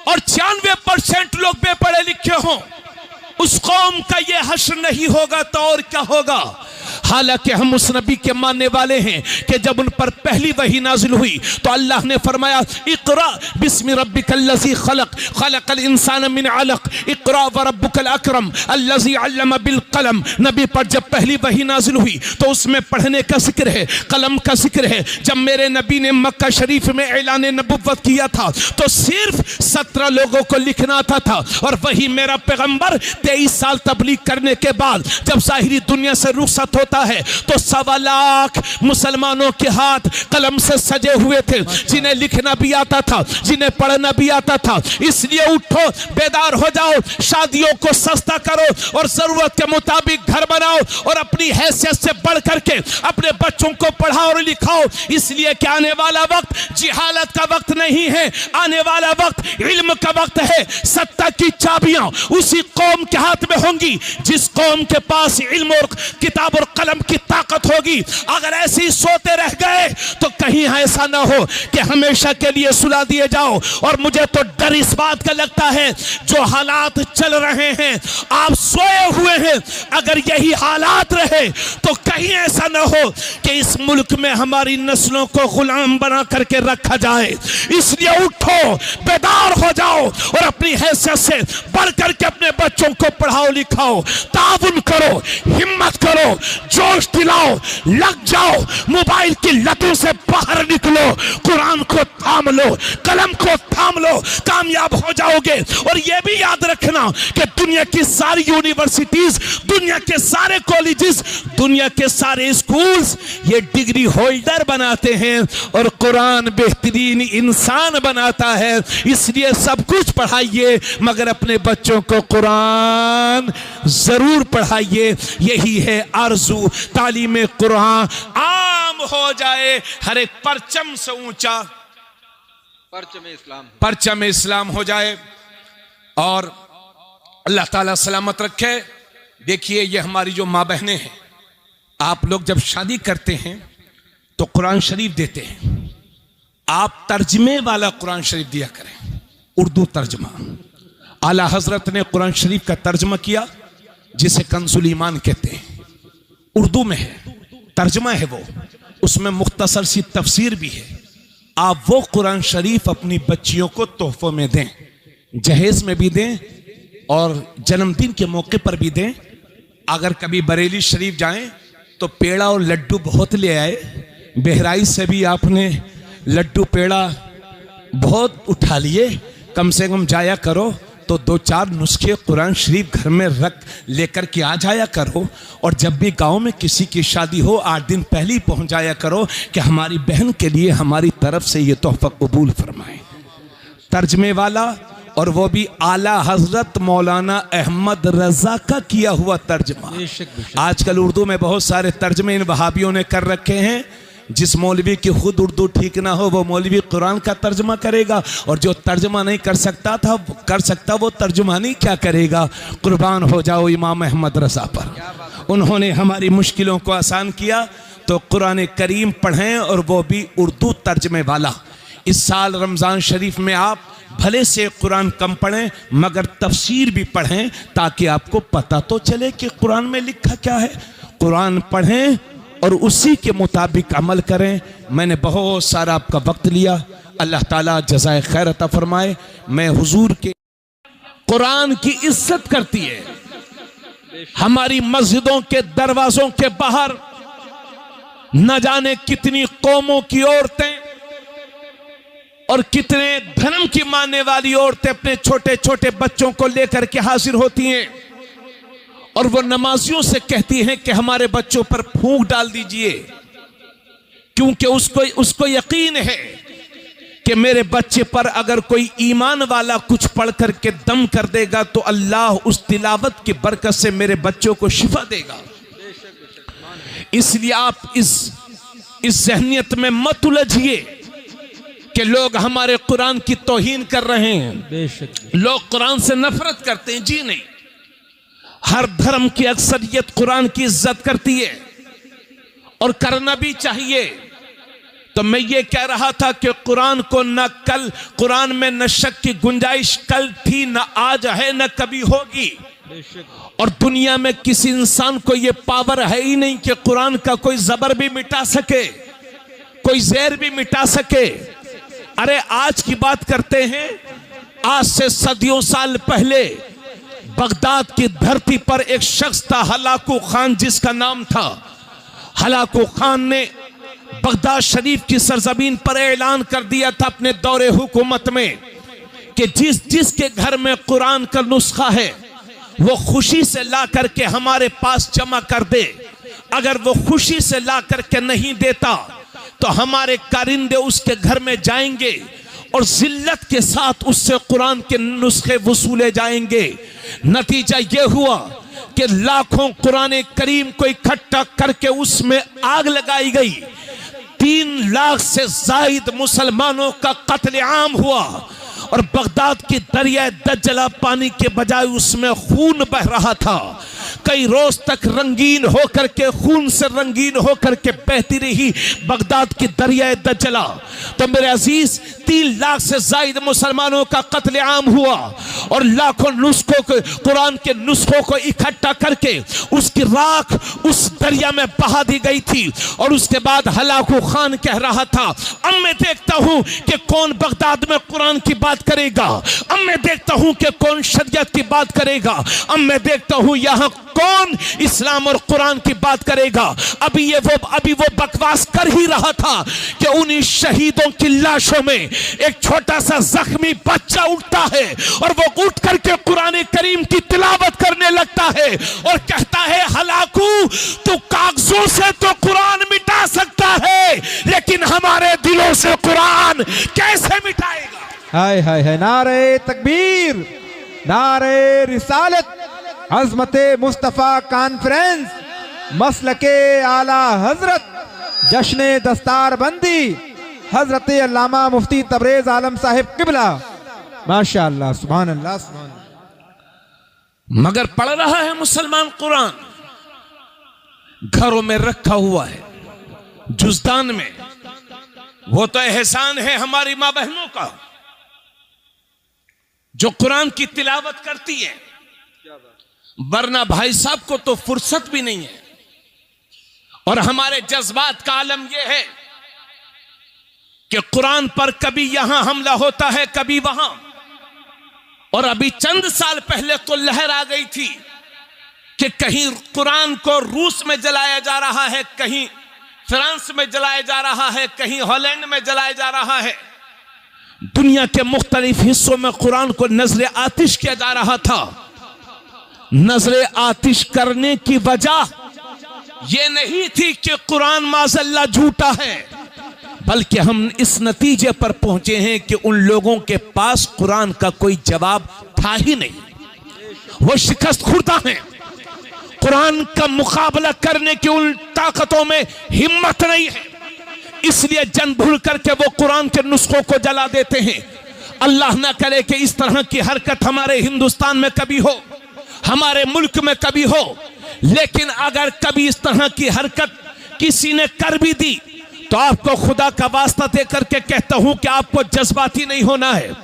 और 96% लोग बेपढ़े लिखे हों, उस कौम का यह हश्र नहीं होगा तो और क्या होगा। हालांकि हम उस नबी के मानने वाले हैं कि जब उन पर पहली वही नाजिल हुई तो अल्लाह ने फरमाया, इक़रा बिस्मि रब्बिकल्लज़ी खलक़, खलक़ल इंसान मिन अलक़, इक़रा व रब्बुकल अकरम अल्लज़ी अल्लम बिल कलम। नबी पर जब पहली वही नाजिल हुई तो उसमें पढ़ने का जिक्र है, कलम का जिक्र है। जब मेरे नबी ने मक्का शरीफ में ऐलान नबुव्वत किया था तो सिर्फ 17 लोगों को लिखना आता था, और वही मेरा पैगंबर 23 साल तबलीग करने के बाद जब ज़ाहिरी दुनिया से रुखसत होता है तो 1.25 लाख मुसलमानों के हाथ कलम से सजे हुए थे, जिन्हें लिखना भी आता था, जिन्हें पढ़ना भी आता था। इसलिए उठो, बेदार हो जाओ, शादियों को सस्ता करो और जरूरत के मुताबिक घर बनाओ और अपनी हैसियत से बढ़ करके अपने बच्चों को पढ़ाओ और लिखाओ। इसलिए कि आने वाला वक्त जिहालत का वक्त नहीं है, आने वाला वक्त इल्म का वक्त है। सत्ता की चाबियां उसी कौम के हाथ में होंगी जिस कौम के पास इल्म और किताब और कलम की ताकत होगी। अगर ऐसे ही सोते रह गए तो कहीं ऐसा ना हो कि हमेशा के लिए सुला दिए जाओ। और मुझे तो डर इस बात का लगता है, जो हालात चल रहे हैं, आप सोए हुए हैं, अगर यही हालात रहे तो कहीं ऐसा ना हो कि इस मुल्क में हमारी नस्लों को गुलाम बना करके रखा जाए। इसलिए उठो, बेदार हो जाओ और अपनी हैसियत से बढ़ करके अपने बच्चों को पढ़ाओ लिखाओ, ताउन करो, हिम्मत करो, जोश दिलाओ, लग जाओ, मोबाइल की लतों से बाहर निकलो, कुरान को थाम लो, कलम को थाम लो, कामयाब हो जाओगे। और यह भी याद रख रखना कि दुनिया की सारी यूनिवर्सिटीज, दुनिया के सारे कॉलेजेस, दुनिया के सारे स्कूल्स ये डिग्री होल्डर बनाते हैं और कुरान बेहतरीन इंसान बनाता है। इसलिए सब कुछ पढ़ाइए मगर अपने बच्चों को कुरान जरूर पढ़ाइए। यही है आरजू, तालीम कुरान आम हो जाए, हर एक परचम से ऊंचा परचम इस्लाम हो जाए और अल्लाह ताला सलामत रखे। देखिए ये हमारी जो माँ बहनें हैं, आप लोग जब शादी करते हैं तो कुरान शरीफ देते हैं, आप तर्जमे वाला कुरान शरीफ दिया करें, उर्दू तर्जमा। आला हजरत ने कुरान शरीफ का तर्जमा किया जिसे कंजुल ईमान कहते हैं, उर्दू में है, तर्जमा है वो, उसमें मुख्तसर सी तफसीर भी है। आप वो कुरान शरीफ अपनी बच्चियों को तोहफों में दें, जहेज में भी दें और जन्मदिन के मौके पर भी दें। अगर कभी बरेली शरीफ जाएं तो पेड़ा और लड्डू बहुत ले आए, बहराइच से भी आपने लड्डू पेड़ा बहुत उठा लिए, कम से कम जाया करो तो 2-4 नुस्खे कुरान शरीफ घर में रख लेकर के आ जाया करो। और जब भी गांव में किसी की शादी हो 8 दिन पहले ही पहुंच जाया करो कि हमारी बहन के लिए हमारी तरफ से ये तोहफा कबूल फरमाए। तर्जमे वाला, और वो भी आला हजरत मौलाना अहमद रजा का किया हुआ तर्जमा। आजकल उर्दू में बहुत सारे तर्जमे इन वहाबियों ने कर रखे हैं। जिस मौलवी की खुद उर्दू ठीक ना हो वो मौलवी कुरान का तर्जमा करेगा, और जो तर्जमा नहीं कर सकता वो तर्जुमानी क्या करेगा। कुर्बान हो जाओ इमाम अहमद रजा पर, उन्होंने हमारी मुश्किलों को आसान किया। तो कुरान करीम पढ़ें और वो भी उर्दू तर्जमे वाला। इस साल रमज़ान शरीफ में आप भले से कुरान कम पढ़ें मगर तफसीर भी पढ़ें ताकि आपको पता तो चले कि कुरान में लिखा क्या है। कुरान पढ़ें और उसी के मुताबिक अमल करें। मैंने बहुत सारा आपका वक्त लिया, अल्लाह ताला जज़ाए खैर अता फरमाए। मैं हुजूर के कुरान की इज्जत करती है। हमारी मस्जिदों के दरवाजों के बाहर न जाने कितनी कौमों की औरतें और कितने धर्म की मानने वाली औरतें अपने छोटे छोटे बच्चों को लेकर के हाजिर होती हैं और वो नमाजियों से कहती हैं कि हमारे बच्चों पर फूंक डाल दीजिए, क्योंकि उसको यकीन है कि मेरे बच्चे पर अगर कोई ईमान वाला कुछ पढ़ करके दम कर देगा तो अल्लाह उस तिलावत की बरकत से मेरे बच्चों को शिफा देगा। इसलिए आप इस ज़हनियत में मत उलझिए कि लोग हमारे कुरान की तौहीन कर रहे हैं, लोग कुरान से नफरत करते हैं। जी नहीं, हर धर्म की अक्सरियत कुरान की इज्जत करती है और करना भी चाहिए। तो मैं ये कह रहा था कि कुरान को न कल, कुरान में न शक की गुंजाइश कल थी, न आज है, न कभी होगी। और दुनिया में किसी इंसान को यह पावर है ही नहीं कि कुरान का कोई जबर भी मिटा सके, कोई जहर भी मिटा सके। अरे आज की बात करते हैं, आज से सदियों साल पहले बगदाद की धरती पर एक शख्स था, हलाकू खान जिसका नाम था। हलाकू खान ने बगदाद शरीफ की सरजमीन पर ऐलान कर दिया था अपने दौरे हुकूमत में कि जिसके घर में कुरान का नुस्खा है वो खुशी से ला करके हमारे पास जमा कर दे। अगर वो खुशी से ला करके नहीं देता तो हमारे कारिंदे उसके घर में जाएंगे और जिल्लत के साथ उससे कुरान के नुस्खे वसूले जाएंगे। नतीजा यह हुआ कि लाखों कुरान करीम को इकट्ठा करके उसमें आग लगाई गई। 3 लाख से जायद मुसलमानों का कत्लेआम हुआ और बगदाद की दरिया दज्जला पानी के बजाय उसमें खून बह रहा था। कई रोज तक रंगीन होकर के, खून से रंगीन होकर के बहती रही बगदाद की दरिया दज्जला। तो मेरे अजीज, 3 लाख से जायद मुसलमानों का कत्लेआम हुआ और लाखों नुस्खों को, कुरान के नुस्खों को इकट्ठा करके उसकी राख उस दरिया में बहा दी गई थी। और उसके बाद हलाकू खान कह रहा था, अब मैं देखता हूं कि कौन बगदाद में कुरान की बात करेगा, अब मैं देखता हूं कि कौन शरीयत की बात करेगा, अब मैं देखता हूं यहां कौन इस्लाम और कुरान की बात करेगा? अभी वो बकवास कर ही रहा था कि उन्हीं शहीदों की लाशों में एक छोटा सा जख्मी बच्चा उठता है और वो उठ करके कुरान करीम की तिलावत करने लगता है और कहता है, हलाकू तू कागजों से तो कुरान मिटा सकता है, लेकिन हमारे दिलों से कुरान कैसे मिटाएगा? हाय हाय हाय, नारे तकबीर, नारे रिसालत, अज़मते मुस्तफ़ा कॉन्फ्रेंस, मसलके आला हजरत, जश्न दस्तार बंदी, हजरत अल्लामा मुफ्ती तबरेज आलम साहिब किबला, माशाअल्लाह, सुभान अल्लाह, सुभान अल्लाह। मगर पढ़ रहा है मुसलमान कुरान, घरों में रखा हुआ है, जुज़दान में। वो तो एहसान है हमारी मां बहनों का जो कुरान की तिलावत करती है, वरना भाई साहब को तो फुर्सत भी नहीं है। और हमारे जज्बात का आलम यह है कि कुरान पर कभी यहां हमला होता है, कभी वहां। और अभी चंद साल पहले तो लहर आ गई थी कि कहीं कुरान को रूस में जलाया जा रहा है, कहीं फ्रांस में जलाया जा रहा है, कहीं हॉलैंड में जलाया जा रहा है। दुनिया के मुख्तलिफ हिस्सों में कुरान को नजर आतिश किया जा रहा था। नजर आतिश करने की वजह यह नहीं थी कि कुरान माज़अल्लाह झूठा है, बल्कि हम इस नतीजे पर पहुंचे हैं कि उन लोगों के पास कुरान का कोई जवाब था ही नहीं। वो शिकस्त खुर्दा हैं, कुरान का मुकाबला करने की उन ताकतों में हिम्मत नहीं है, इसलिए जन भूल करके वो कुरान के नुस्खों को जला देते हैं। अल्लाह ना करे कि इस तरह की हरकत हमारे हिंदुस्तान में कभी हो, हमारे मुल्क में कभी हो। लेकिन अगर कभी इस तरह की हरकत किसी ने कर भी दी तो आपको खुदा का वास्ता देकर के कहता हूं कि आपको जज्बाती नहीं होना है।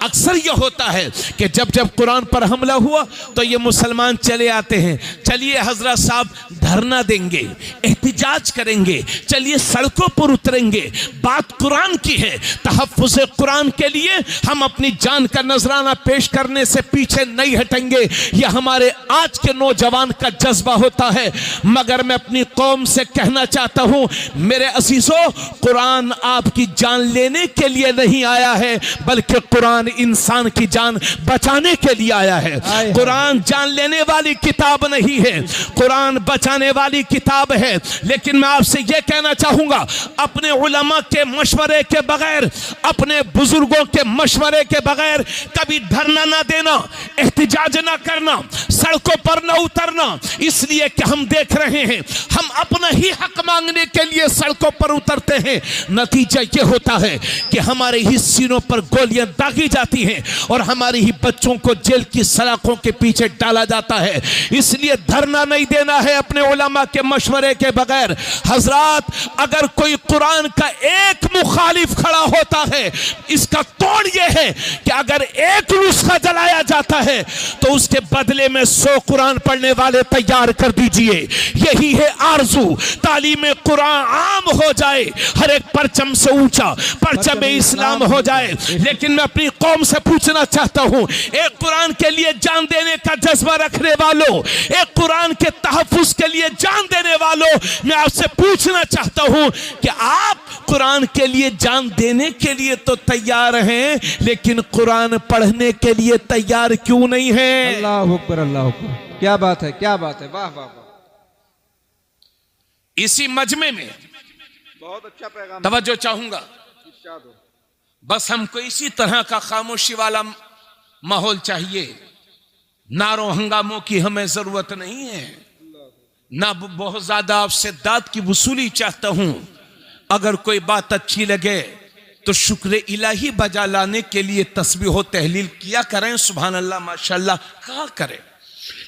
अक्सर यह होता है कि जब जब कुरान पर हमला हुआ तो ये मुसलमान चले आते हैं, चलिए हजरत साहब धरना देंगे, एहतिजाज करेंगे, चलिए सड़कों पर उतरेंगे। बात कुरान की है, तहफ़्फ़ुज़ कुरान के लिए हम अपनी जान का नजराना पेश करने से पीछे नहीं हटेंगे। यह हमारे आज के नौजवान का जज्बा होता है। मगर मैं अपनी कौम से कहना चाहता हूं, मेरे अजीजों, कुरान आपकी जान लेने के लिए नहीं आया है, बल्कि कुरान इंसान की जान बचाने के लिए आया है। कुरान जान लेने वाली किताब नहीं है, कुरान बचाने वाली किताब है। लेकिन मैं आपसे यह कहना चाहूंगा, अपने उलमा के मशवरे के बगैर, अपने बुजुर्गों के मशवरे के बगैर कभी धरना ना देना, एहतिजाज ना करना, सड़कों पर ना उतरना। इसलिए कि हम देख रहे हैं, हम अपना ही हक मांगने के लिए सड़कों पर उतरते हैं, नतीजा यह होता है कि हमारे ही सीनों पर गोलियां दागी जाती हैं और हमारे ही बच्चों को जेल की सलाखों के पीछे डाला जाता है। इसलिए धरना नहीं देना है अपने उलमा के मशवरे के बगैर। हजरात, अगर कोई कुरान का एक मुखालिफ खड़ा होता है, इसका तोड़ यह है कि अगर एक नुस्खा जलाया जाता है तो उसके बदले में 100 कुरान पढ़ने वाले तैयार कर दीजिए। यही है आरजू, तालीम कुरान आम हो जाए, हर एक परचम से ऊंचा परचम इस्लाम हो जाए। लेकिन मैं अपनी कौम से पूछना चाहता हूं, एक कुरान के लिए जान देने का जज्बा रखने वालों, एक कुरान के तहफ़्फ़ुज़ के लिए जान देने वालों, मैं आपसे पूछना चाहता हूं कि आप कुरान के लिए जान देने के लिए तो तैयार हैं, लेकिन कुरान पढ़ने के लिए तैयार क्यों नहीं है? अल्लाह अकबर, अल्लाह अकबर, क्या बात है, क्या बात है, वाह वाह वाह। इसी मजमे में बहुत अच्छा पैगाम, तवज्जो चाहूंगा, बस हमको इसी तरह का खामोशी वाला माहौल चाहिए। नारों हंगामों की हमें जरूरत नहीं है, ना बहुत ज्यादा आपसे दाद की वसूली चाहता हूं। अगर कोई बात अच्छी लगे तो शुक्र इलाही बजा लाने के लिए तस्बीह व तहलील किया करें, सुभान अल्लाह माशाअल्लाह कहा करें।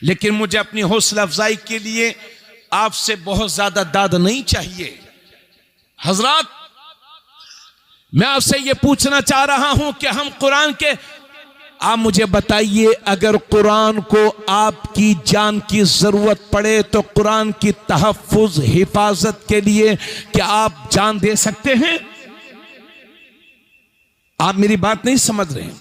लेकिन मुझे अपनी हौसला अफजाई के लिए आपसे बहुत ज्यादा दाद नहीं चाहिए। हजरात, मैं आपसे यह पूछना चाह रहा हूं कि हम कुरान के, आप मुझे बताइए, अगर कुरान को आपकी जान की जरूरत पड़े तो कुरान की तहफ़्फ़ुज़ हिफाजत के लिए क्या आप जान दे सकते हैं? आप मेरी बात नहीं समझ रहे हैं।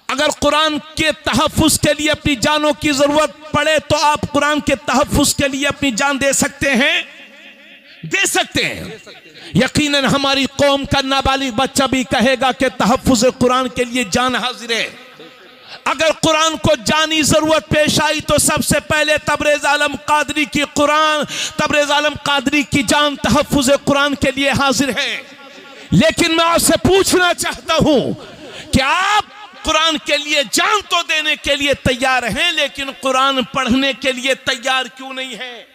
अगर कुरान के तहफ़्फ़ुज़ के लिए अपनी जानों की जरूरत पड़े तो आप कुरान के तहफ़्फ़ुज़ के लिए अपनी जान दे सकते हैं, दे सकते हैं। यकीनन हमारी कौम का नाबालिग बच्चा भी कहेगा कि तहफ़्फ़ुज़ कुरान के लिए जान हाजिर है। अगर कुरान को जानी जरूरत पेश आई तो सबसे पहले तबरेज़ आलम कादरी की जान तहफ़्फ़ुज़ कुरान के लिए हाजिर है। लेकिन मैं आपसे पूछना चाहता हूं कि आप कुरान के लिए जान तो देने के लिए तैयार हैं, लेकिन कुरान पढ़ने के लिए तैयार क्यों नहीं है?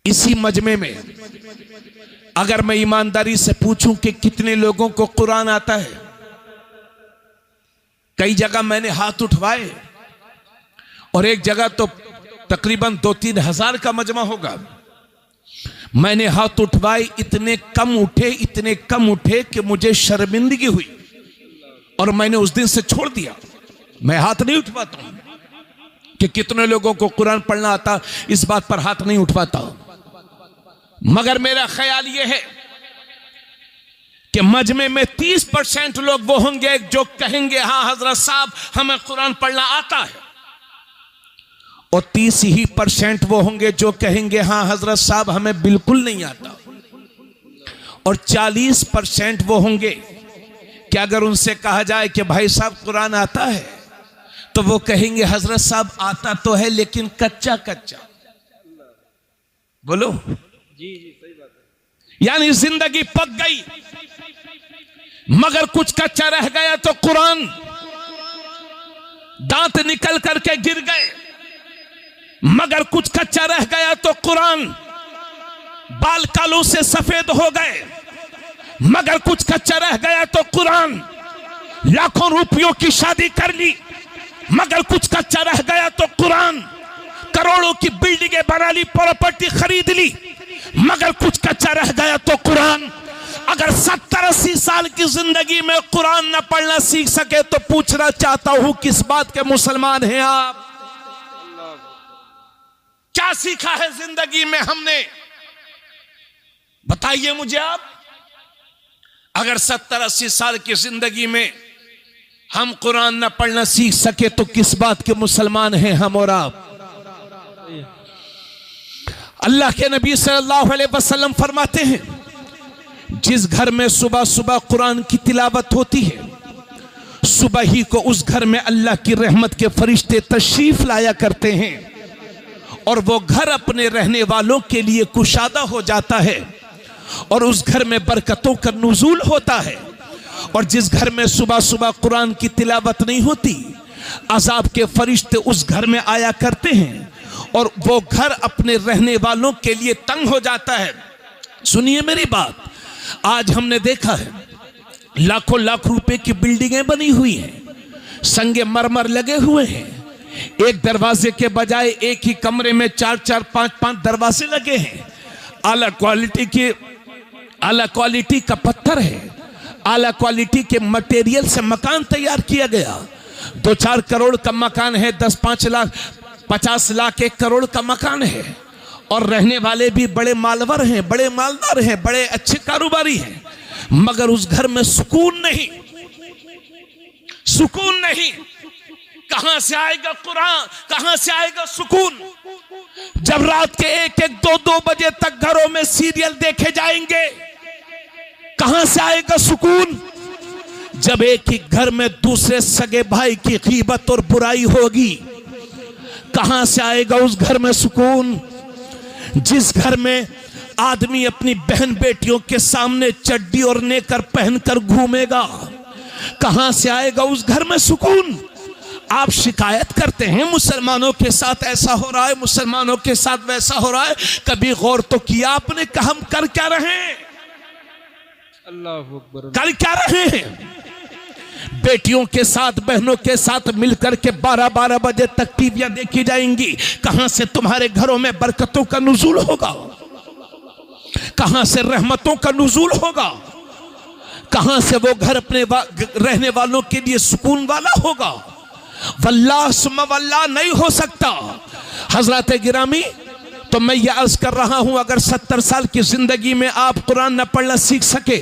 इसी मजमे में अगर मैं ईमानदारी से पूछूं कि कितने लोगों को कुरान आता है, कई जगह मैंने हाथ उठवाए और एक जगह तो तकरीबन 2-3 हजार का मजमा होगा। मैंने हाथ उठवाए, इतने कम उठे कि मुझे शर्मिंदगी हुई और मैंने उस दिन से छोड़ दिया। मैं हाथ नहीं उठवाता हूं कि कितने लोगों को कुरान पढ़ना आता, इस बात पर हाथ नहीं उठवाता। मगर मेरा ख्याल यह है कि मजमे में 30% लोग वो होंगे जो कहेंगे हाँ हजरत साहब हमें कुरान पढ़ना आता है, और 30% वो होंगे जो कहेंगे हाँ हजरत साहब हमें बिल्कुल नहीं आता, और 40% वो होंगे कि अगर उनसे कहा जाए कि भाई साहब कुरान आता है तो वो कहेंगे हजरत साहब आता तो है लेकिन कच्चा कच्चा। बोलो जी सही बात है। यानी जिंदगी पक गई मगर कुछ कच्चा रह गया तो कुरान, दांत निकल करके गिर गए मगर कुछ कच्चा रह गया तो कुरान, बाल कालों से सफेद हो गए मगर कुछ कच्चा रह गया तो कुरान, लाखों रुपयों की शादी कर ली मगर कुछ कच्चा रह गया तो कुरान, करोड़ों की बिल्डिंगें बना ली, प्रॉपर्टी खरीद ली मगर कुछ कच्चा रह गया तो कुरान। अगर 70-80 साल की जिंदगी में कुरान न पढ़ना सीख सके तो पूछना चाहता हूं किस बात के मुसलमान हैं आप? क्या सीखा है जिंदगी में हमने, बताइए मुझे आप। अगर 70-80 साल की जिंदगी में हम कुरान न पढ़ना सीख सके तो किस बात के मुसलमान हैं हम और आप? अल्लाह के नबी सल्लल्लाहु अलैहि वसल्लम फरमाते हैं जिस घर में सुबह सुबह कुरान की तिलावत होती है, सुबह ही को उस घर में अल्लाह की रहमत के फरिश्ते तशरीफ लाया करते हैं और वो घर अपने रहने वालों के लिए कुशादा हो जाता है और उस घर में बरकतों का नुज़ूल होता है। और जिस घर में सुबह सुबह कुरान की तिलावत नहीं होती, अजाब के फरिश्ते उस घर में आया करते हैं और वो घर अपने रहने वालों के लिए तंग हो जाता है। सुनिए मेरी बात, आज हमने देखा है लाखों लाख रुपए की बिल्डिंगें बनी हुई हैं, संगे मरमर लगे हुए हैं, एक दरवाजे के बजाय एक ही कमरे में 4-4, 5-5 दरवाजे लगे हैं, आला क्वालिटी का पत्थर है, आला क्वालिटी के मटेरियल से मकान तैयार किया गया। 2-4 करोड़ का मकान है, 10-5 लाख 50 लाख 1 करोड़ का मकान है और रहने वाले भी बड़े मालवर हैं, बड़े मालदार हैं, बड़े अच्छे कारोबारी हैं, मगर उस घर में सुकून नहीं, सुकून नहीं। कहां से आएगा कुरान, कहां से आएगा सुकून? जब रात के 1-1, 2-2 बजे तक घरों में सीरियल देखे जाएंगे, कहां से आएगा सुकून? जब एक ही घर में दूसरे सगे भाई की गीबत और बुराई होगी, कहां से आएगा उस घर में सुकून? जिस घर में आदमी अपनी बहन बेटियों के सामने चड्डी और नेकर पहनकर घूमेगा, कहां से आएगा उस घर में सुकून? आप शिकायत करते हैं मुसलमानों के साथ ऐसा हो रहा है, मुसलमानों के साथ वैसा हो रहा है, कभी गौर तो किया आपने कि हम कर क्या रहे हैं? अल्लाहु अकबर। कर क्या रहे हैं? बेटियों के साथ, बहनों के साथ मिलकर के 12-12 बजे तक टीवियां देखी जाएंगी। कहां से तुम्हारे घरों में बरकतों का नुज़ूल होगा? कहां से रहमतों का नुज़ूल होगा? कहां से वो घर अपने रहने वालों के लिए सुकून वाला होगा? वल्लाह सुम्मा वल्लाह नहीं हो सकता। हजरत गिरामी तो मैं ये अर्ज कर रहा हूं, अगर 70 साल की जिंदगी में आप कुरान न पढ़ना सीख सके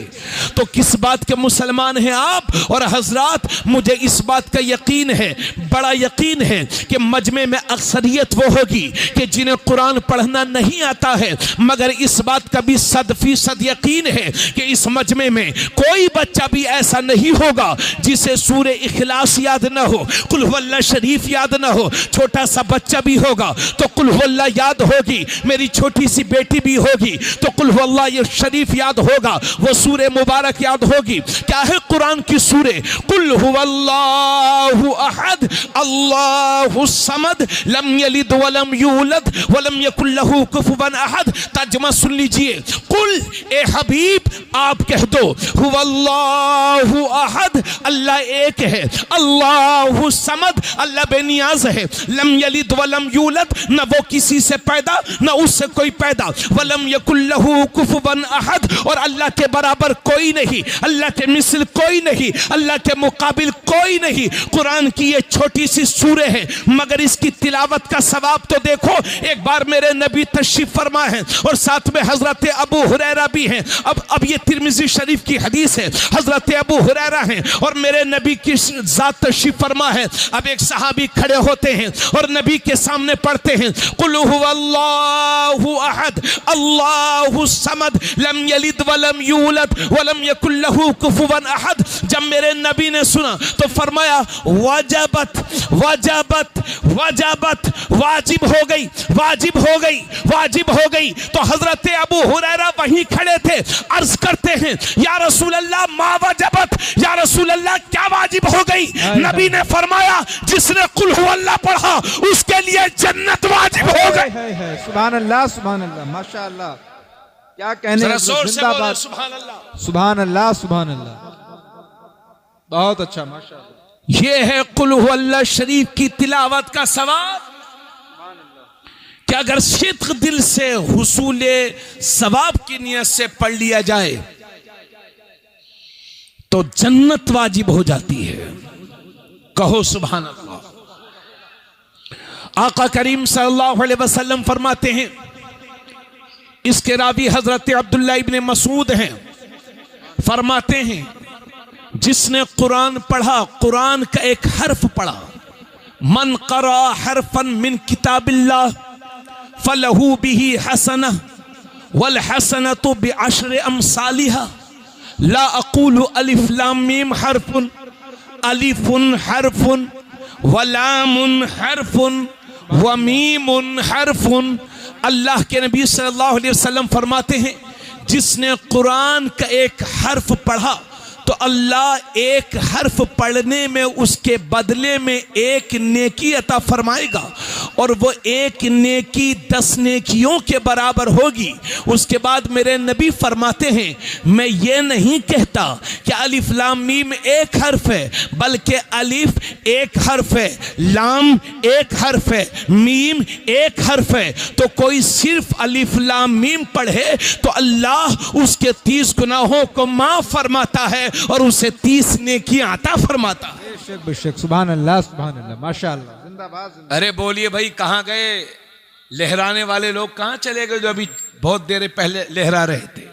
तो किस बात के मुसलमान हैं आप। और हजरात, मुझे इस बात का यकीन है, बड़ा यकीन है कि मजमे में अक्सरियत वो होगी कि जिन्हें कुरान पढ़ना नहीं आता है, मगर इस बात का भी 100% यकीन है कि इस मजमे में कोई बच्चा भी ऐसा नहीं होगा जिसे सूरे इखलास याद ना हो, कुल हुवल्लाह शरीफ याद ना हो। छोटा सा बच्चा भी होगा तो कुल हुवल्लाह याद होगी, मेरी छोटी सी बेटी भी होगी तो कुल हुवल्लाह ये शरीफ याद होगा, वो सूरे मुबारक याद होगी। क्या है कुरान की सूरे? कुल हुवल्लाहु अहद अल्लाहु समद लम यलिद वलम यूलद वलम यकुल लहू कुफुवन अहद। तर्जुमा सुन लीजिए, कुल ए हबीब आप कह दो, हुवल्लाहु अहद अल्लाह एक है, अल्लाहु समद अल्लाह बेनियाज है, लम यलिद वलम यूलद न वो किसी से पैदा न उससे कोई पैदा, वलम यकुल लहू कुफुवन अहद और अल्लाह के बराबर कोई नहीं, अल्लाह के मिसल कोई नहीं, अल्लाह के मुकाबिल कोई नहीं। कुरान की ये छोटी सी सूरे है मगर इसकी तिलावत का सवाब तो देखो। एक बार मेरे नबी तशरीफ फरमा है और साथ में हजरत अबू हुरैरा भी हैं। अब ये तिरमिजी शरीफ की हदीस है, हजरत अबू हुरैरा हैं और मेरे नबी की जात तशरीफ फरमा है। अब एक सहाबी खड़े होते हैं और नबी के सामने पढ़ते हैं, कुल हुवल्लाहु अहद अल्लाहु समद लम यलिद वलम यूलद वलम यकुल लहू कुफुवन अहद। जब मेरे नबी ने सुना तो फरमाया वाजबत वाजबत वाजबत, वाजिब हो गई, वाजिब हो गई, वाजिब हो गई। तो हजरत अबू हुरैरा वहीं खड़े थे, अर्ज करते हैं या रसूल अल्लाह मा वाजबत, या रसूल अल्लाह क्या वाजिब हो गई? नबी ने फरमाया जिसने कुल हुवल्लाह पढ़ा उसके लिए जन्नत वाजिब हो गई। सुभान अल्लाह, सुभान अल्लाह, माशाअल्लाह, क्या कहने, जिंदाबाद, सुभान अल्लाह, सुभान अल्लाह, सुभान अल्लाह, बहुत अच्छा, माशाअल्लाह। ये है कुल हुवल्लाह शरीफ की तिलावत का सवाब कि अगर सिद्क दिल से हुसूले सवाब की नियत से पढ़ लिया जाए तो जन्नत वाजिब हो जाती है। कहो सुभान अल्लाह। आका करीम सल्लल्लाहु अलैहि वसल्लम फरमाते हैं, इसके रावी हजरत अब्दुल्लाह इब्ने मसूद हैं, फरमाते हैं जिसने कुरान पढ़ा, कुरान का एक हर्फ पढ़ा, मन करा हरफन मिन किताबिल्लाह फलहू बिही हसना वल हसनतु बिअश्रि अमसालिहा ला अक़ूलु अलिफ लाम मीम हरफुन, अलिफुन हरफुन व लामुन हरफुन व मीमुन हरफुन। अल्लाह के नबी सल्लल्लाहु अलैहि वसल्लम फरमाते हैं जिसने कुरान का एक हर्फ पढ़ा तो अल्लाह एक हर्फ पढ़ने में उसके बदले में एक नेकी अता फरमाएगा और वो एक नेकी 10 नेकियों के बराबर होगी। उसके बाद मेरे नबी फरमाते हैं मैं ये नहीं कहता कि अलिफ लाम मीम एक हर्फ है, बल्कि अलिफ एक हर्फ है, लाम एक हर्फ है, मीम एक हर्फ है। तो कोई सिर्फ अलिफ लाम मीम पढ़े तो अल्लाह उसके 30 गुनाहों को माफ फरमाता है और उसे 30 नेकियां अता फरमाता है। बेशक बेशक, सुभान अल्लाह, सुभान अल्लाह, माशाअल्लाह, जिंदाबाद, जिंदाबाद। अरे बोलिए भाई, कहां गए लहराने वाले लोग? कहां चले गए जो अभी बहुत देर पहले लहरा रहे थे?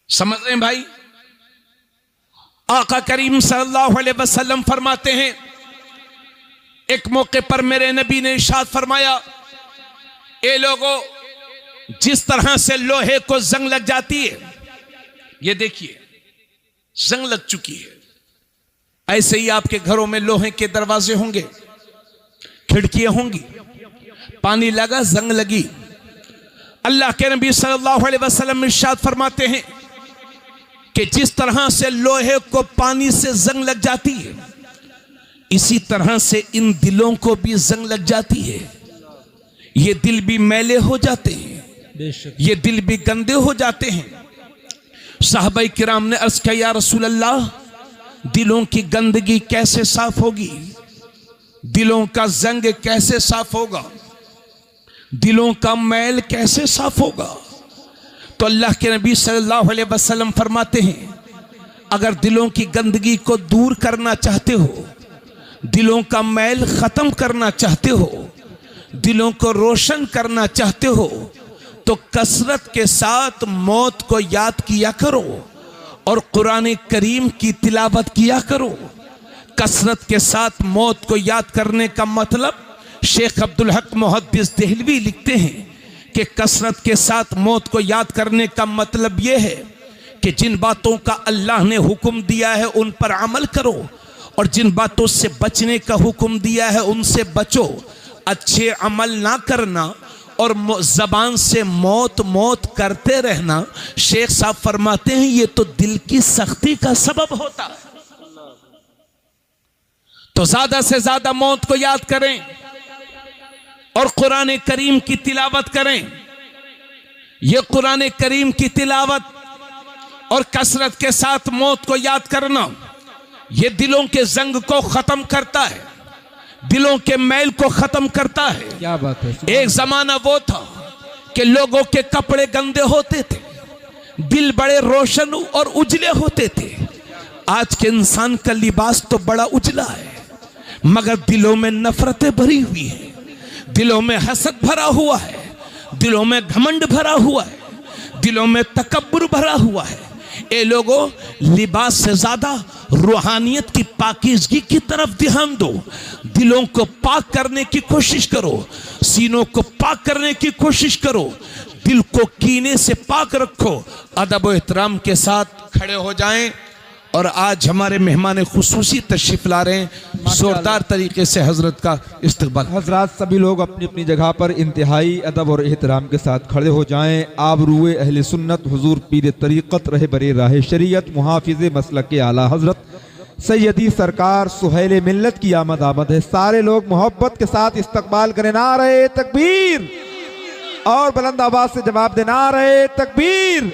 समझ रहे हैं भाई? आका करीम सल्लल्लाहु अलैहि वसल्लम फरमाते हैं, एक मौके पर मेरे नबी ने इरशाद फरमाया, ए लोगों, जिस तरह से लोहे को जंग लग जाती है, ये देखिए जंग लग चुकी है, ऐसे ही आपके घरों में लोहे के दरवाजे होंगे, खिड़कियां होंगी, पानी लगा, जंग लगी। अल्लाह के नबी सल्लल्लाहु अलैहि वसल्लम इरशाद फरमाते हैं कि जिस तरह से लोहे को पानी से जंग लग जाती है, इसी तरह से इन दिलों को भी जंग लग जाती है। ये दिल भी मैले हो जाते हैं, ये दिल भी गंदे हो जाते हैं। साहबाई किराम ने अर्ज किया, या रसूल अल्लाह, दिलों की गंदगी कैसे साफ होगी? दिलों का जंग कैसे साफ होगा? दिलों का मैल कैसे साफ होगा? तो अल्लाह के नबी सल्लल्लाहु अलैहि वसल्लम फरमाते हैं, अगर दिलों की गंदगी को दूर करना चाहते हो दिलों का मैल खत्म करना चाहते हो, दिलों को रोशन करना चाहते हो, तो कसरत के साथ मौत को याद किया करो और कुरान करीम की तिलावत किया करो। कसरत के साथ मौत को याद करने का मतलब, शेख अब्दुल हक मुहद्दिस देहलवी लिखते हैं कि कसरत के साथ मौत को याद करने का मतलब यह है कि जिन बातों का अल्लाह ने हुक्म दिया है उन पर अमल करो और जिन बातों से बचने का हुक्म दिया है उनसे बचो। अच्छे अमल ना करना और जबान से मौत मौत करते रहना, शेख साहब फरमाते हैं ये तो दिल की सख्ती का सबब होता है। तो ज्यादा से ज्यादा मौत को याद करें और कुरान करीम की तिलावत करें। यह कुरान करीम की तिलावत और कसरत के साथ मौत को याद करना, यह दिलों के जंग को खत्म करता है, दिलों के मैल को खत्म करता है। क्या बात है। एक जमाना वो था कि लोगों के कपड़े गंदे होते थे, दिल बड़े रोशन और उजले होते थे। आज के इंसान का लिबास तो बड़ा उजला है, मगर दिलों में नफरतें भरी हुई है, दिलों में हसद भरा हुआ है, दिलों में घमंड भरा हुआ है, दिलों में तकब्बुर भरा हुआ है। ए लोगों, लिबास से ज्यादा रूहानियत की पाकीज़गी की तरफ ध्यान दो। दिलों को पाक करने की कोशिश करो, सीनों को पाक करने की कोशिश करो, दिल को कीने से पाक रखो। अदब व एहतराम के साथ खड़े हो जाएं। और आज हमारे मेहमान खुसूसी तशरीफ ला रहे हैं, जोरदार तरीके से हजरत का इस्तकबाल। हजरात सभी लोग अपनी अपनी जगह पर इंतहाई अदब और एहतराम के साथ खड़े हो जाएं। आबरूए अहले सुन्नत हुजूर पीर तरीक़त रहे बरे राह शरीयत मुहाफिज़ मसलक के आला हजरत सैयदी सरकार सुहैल मिल्लत की आमद आमद है। सारे लोग मोहब्बत के साथ इस्तकबाल करें। नारे तकबीर, और बुलंद आवाज से जवाब दे नारे तकबीर,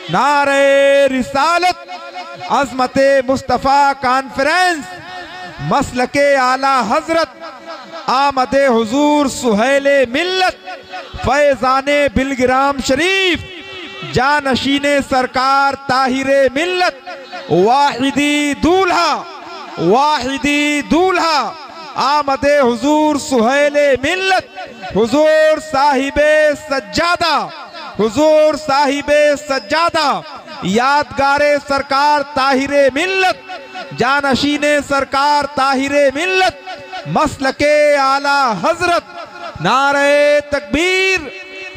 नारे रिसालत, अज़मते मुस्तफ़ा कॉन्फ्रेंस, मसलके आला हजरत, आमदे हुजूर सुहैले मिल्लत, फैज़ाने बिलगिराम शरीफ, जानशीने सरकार ताहिरे मिल्लत, वाहिदी दूल्हा, वाहिदी दूल्हा, आमदे हुजूर सुहैले मिल्लत, हुजूर साहिबे सज्जादा, हुजूर साहिबे सज्जादा, यादगारे सरकार ताहिरे मिल्लत, जानशीने सरकार ताहिरे मिल्लत, मसलके आला हजरत, नारे तकबीर,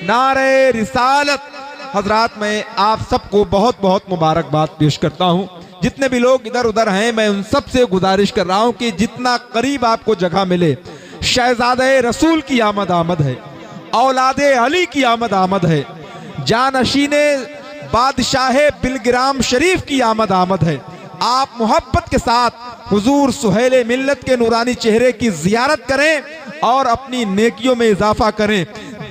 नारे रिसालत। हजरात, मैं आप सबको बहुत बहुत मुबारकबाद पेश करता हूँ। जितने भी लोग इधर उधर हैं, मैं उन सब से गुजारिश कर रहा हूँ कि जितना करीब आपको जगह मिले, शहजादे रसूल की आमद आमद है, औलादे अली की आमद आमद है, जानशीने बादशाह बिलगिराम शरीफ की आमद आमद है। आप मोहब्बत के साथ हुजूर सुहैले मिल्लत के नूरानी चेहरे की जियारत करें और अपनी नेकियों में इजाफा करें।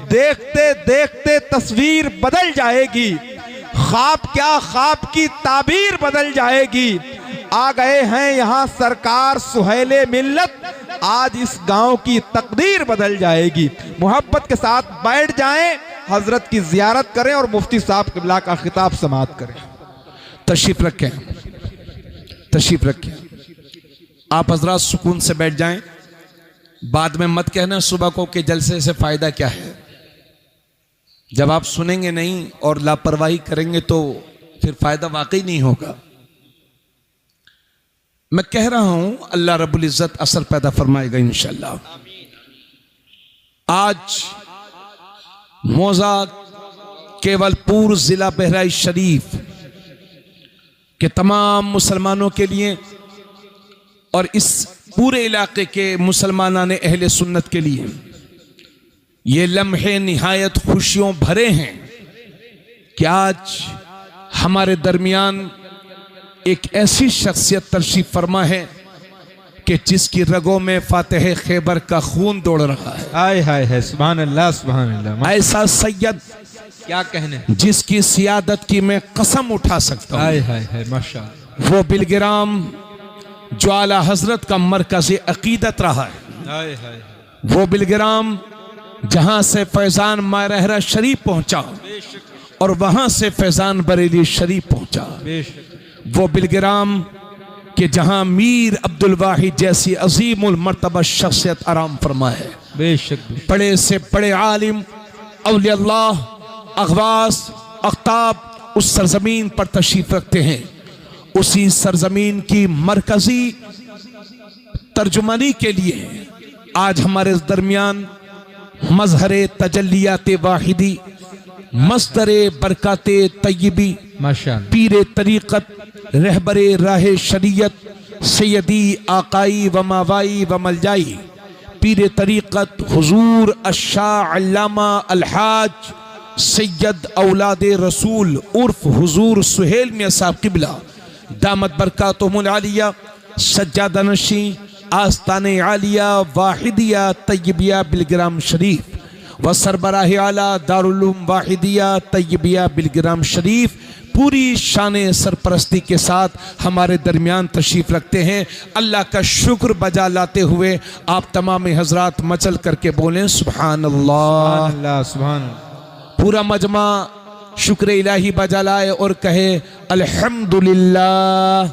देखते देखते तस्वीर बदल जाएगी, ख्वाब क्या ख्वाब की ताबीर बदल जाएगी। आ गए हैं यहाँ सरकार सुहैले मिल्लत, आज इस गांव की तकदीर बदल जाएगी। मोहब्बत के साथ बैठ जाएं, हजरत की जियारत करें और मुफ्ती साहब क़िबला का खिताब समाअत करें। तशरीफ रखें, तशरीफ रखें। आप हजरात सुकून से बैठ जाएं। बाद में मत कहना सुबह को कि जलसे से फायदा क्या है। जब आप सुनेंगे नहीं और लापरवाही करेंगे तो फिर फायदा वाकई नहीं होगा। मैं कह रहा हूं, अल्लाह रब्बुल इज्जत असर पैदा फरमाएगा इंशाअल्लाह। आज मौजा केवलपुर जिला बहराइच शरीफ के तमाम मुसलमानों के लिए और इस पूरे इलाके के मुसलमानाने अहले सुन्नत के लिए ये लम्हे निहायत खुशियों भरे हैं कि आज हमारे दरमियान एक ऐसी शख्सियत तशरीफ फरमा है कि जिसकी रगों में फातिह खैबर का खून दौड़ रहा है। हाय हाय है, सुभान अल्लाह सुभान अल्लाह। ऐसा सैयद क्या कहने, जिसकी सियादत की मैं कसम उठा सकता हूं। हाय हाय है, माशाअल्लाह। वो बिलगिराम जो आला हजरत का मरकज़ अकीदत रहा है, हाय हाय। वो बिलगिराम जहां से फैजान मारहरा शरीफ पहुंचा और वहां से फैजान बरेली शरीफ पहुंचा, वो बिलगिराम कि जहां मीर अब्दुल वाहिद जैसी अजीमुल मर्तबा शख्सियत आराम फरमा है। बेशक बड़े से बड़े आलिम औलिया अल्लाह अगवास अख्ताब उस सरजमीन पर तशरीफ रखते हैं। उसी सरजमीन की मरकजी तर्जुमानी के लिए आज हमारे दरमियान मजहरे तजल्लियात वाहिदी मस्दरे बरकाते तय्यबी माशाअल्लाह पीरे तरीक़त रहबरे राह शरीयत सैयदी आकाई व मावाई व मलजाई पीरे तरीक़त हुजूर अशाह अल्लामा अलहाज सैयद औलाद रसूल उर्फ हुजूर सुहेल मियां साहब किबला दामत बरकातुहुमुल आलिया सज्जादा नशी आस्ताने आलिया वाहिदिया तय्यबिया बिलग्राम शरीफ व सरबराह आला दारुल उलूम वाहिदिया तय्यबिया बिलग्राम शरीफ पूरी शान सरपरस्ती के साथ हमारे दरमियान तशरीफ रखते हैं। अल्लाह का शुक्र बजा लाते हुए आप तमाम हजरात मचल करके बोलें सुभान अल्लाह। अल्लाह सुभान। पूरा मजमा शुक्र इलाही बजा लाए और कहे अल्हम्दुलिल्लाह।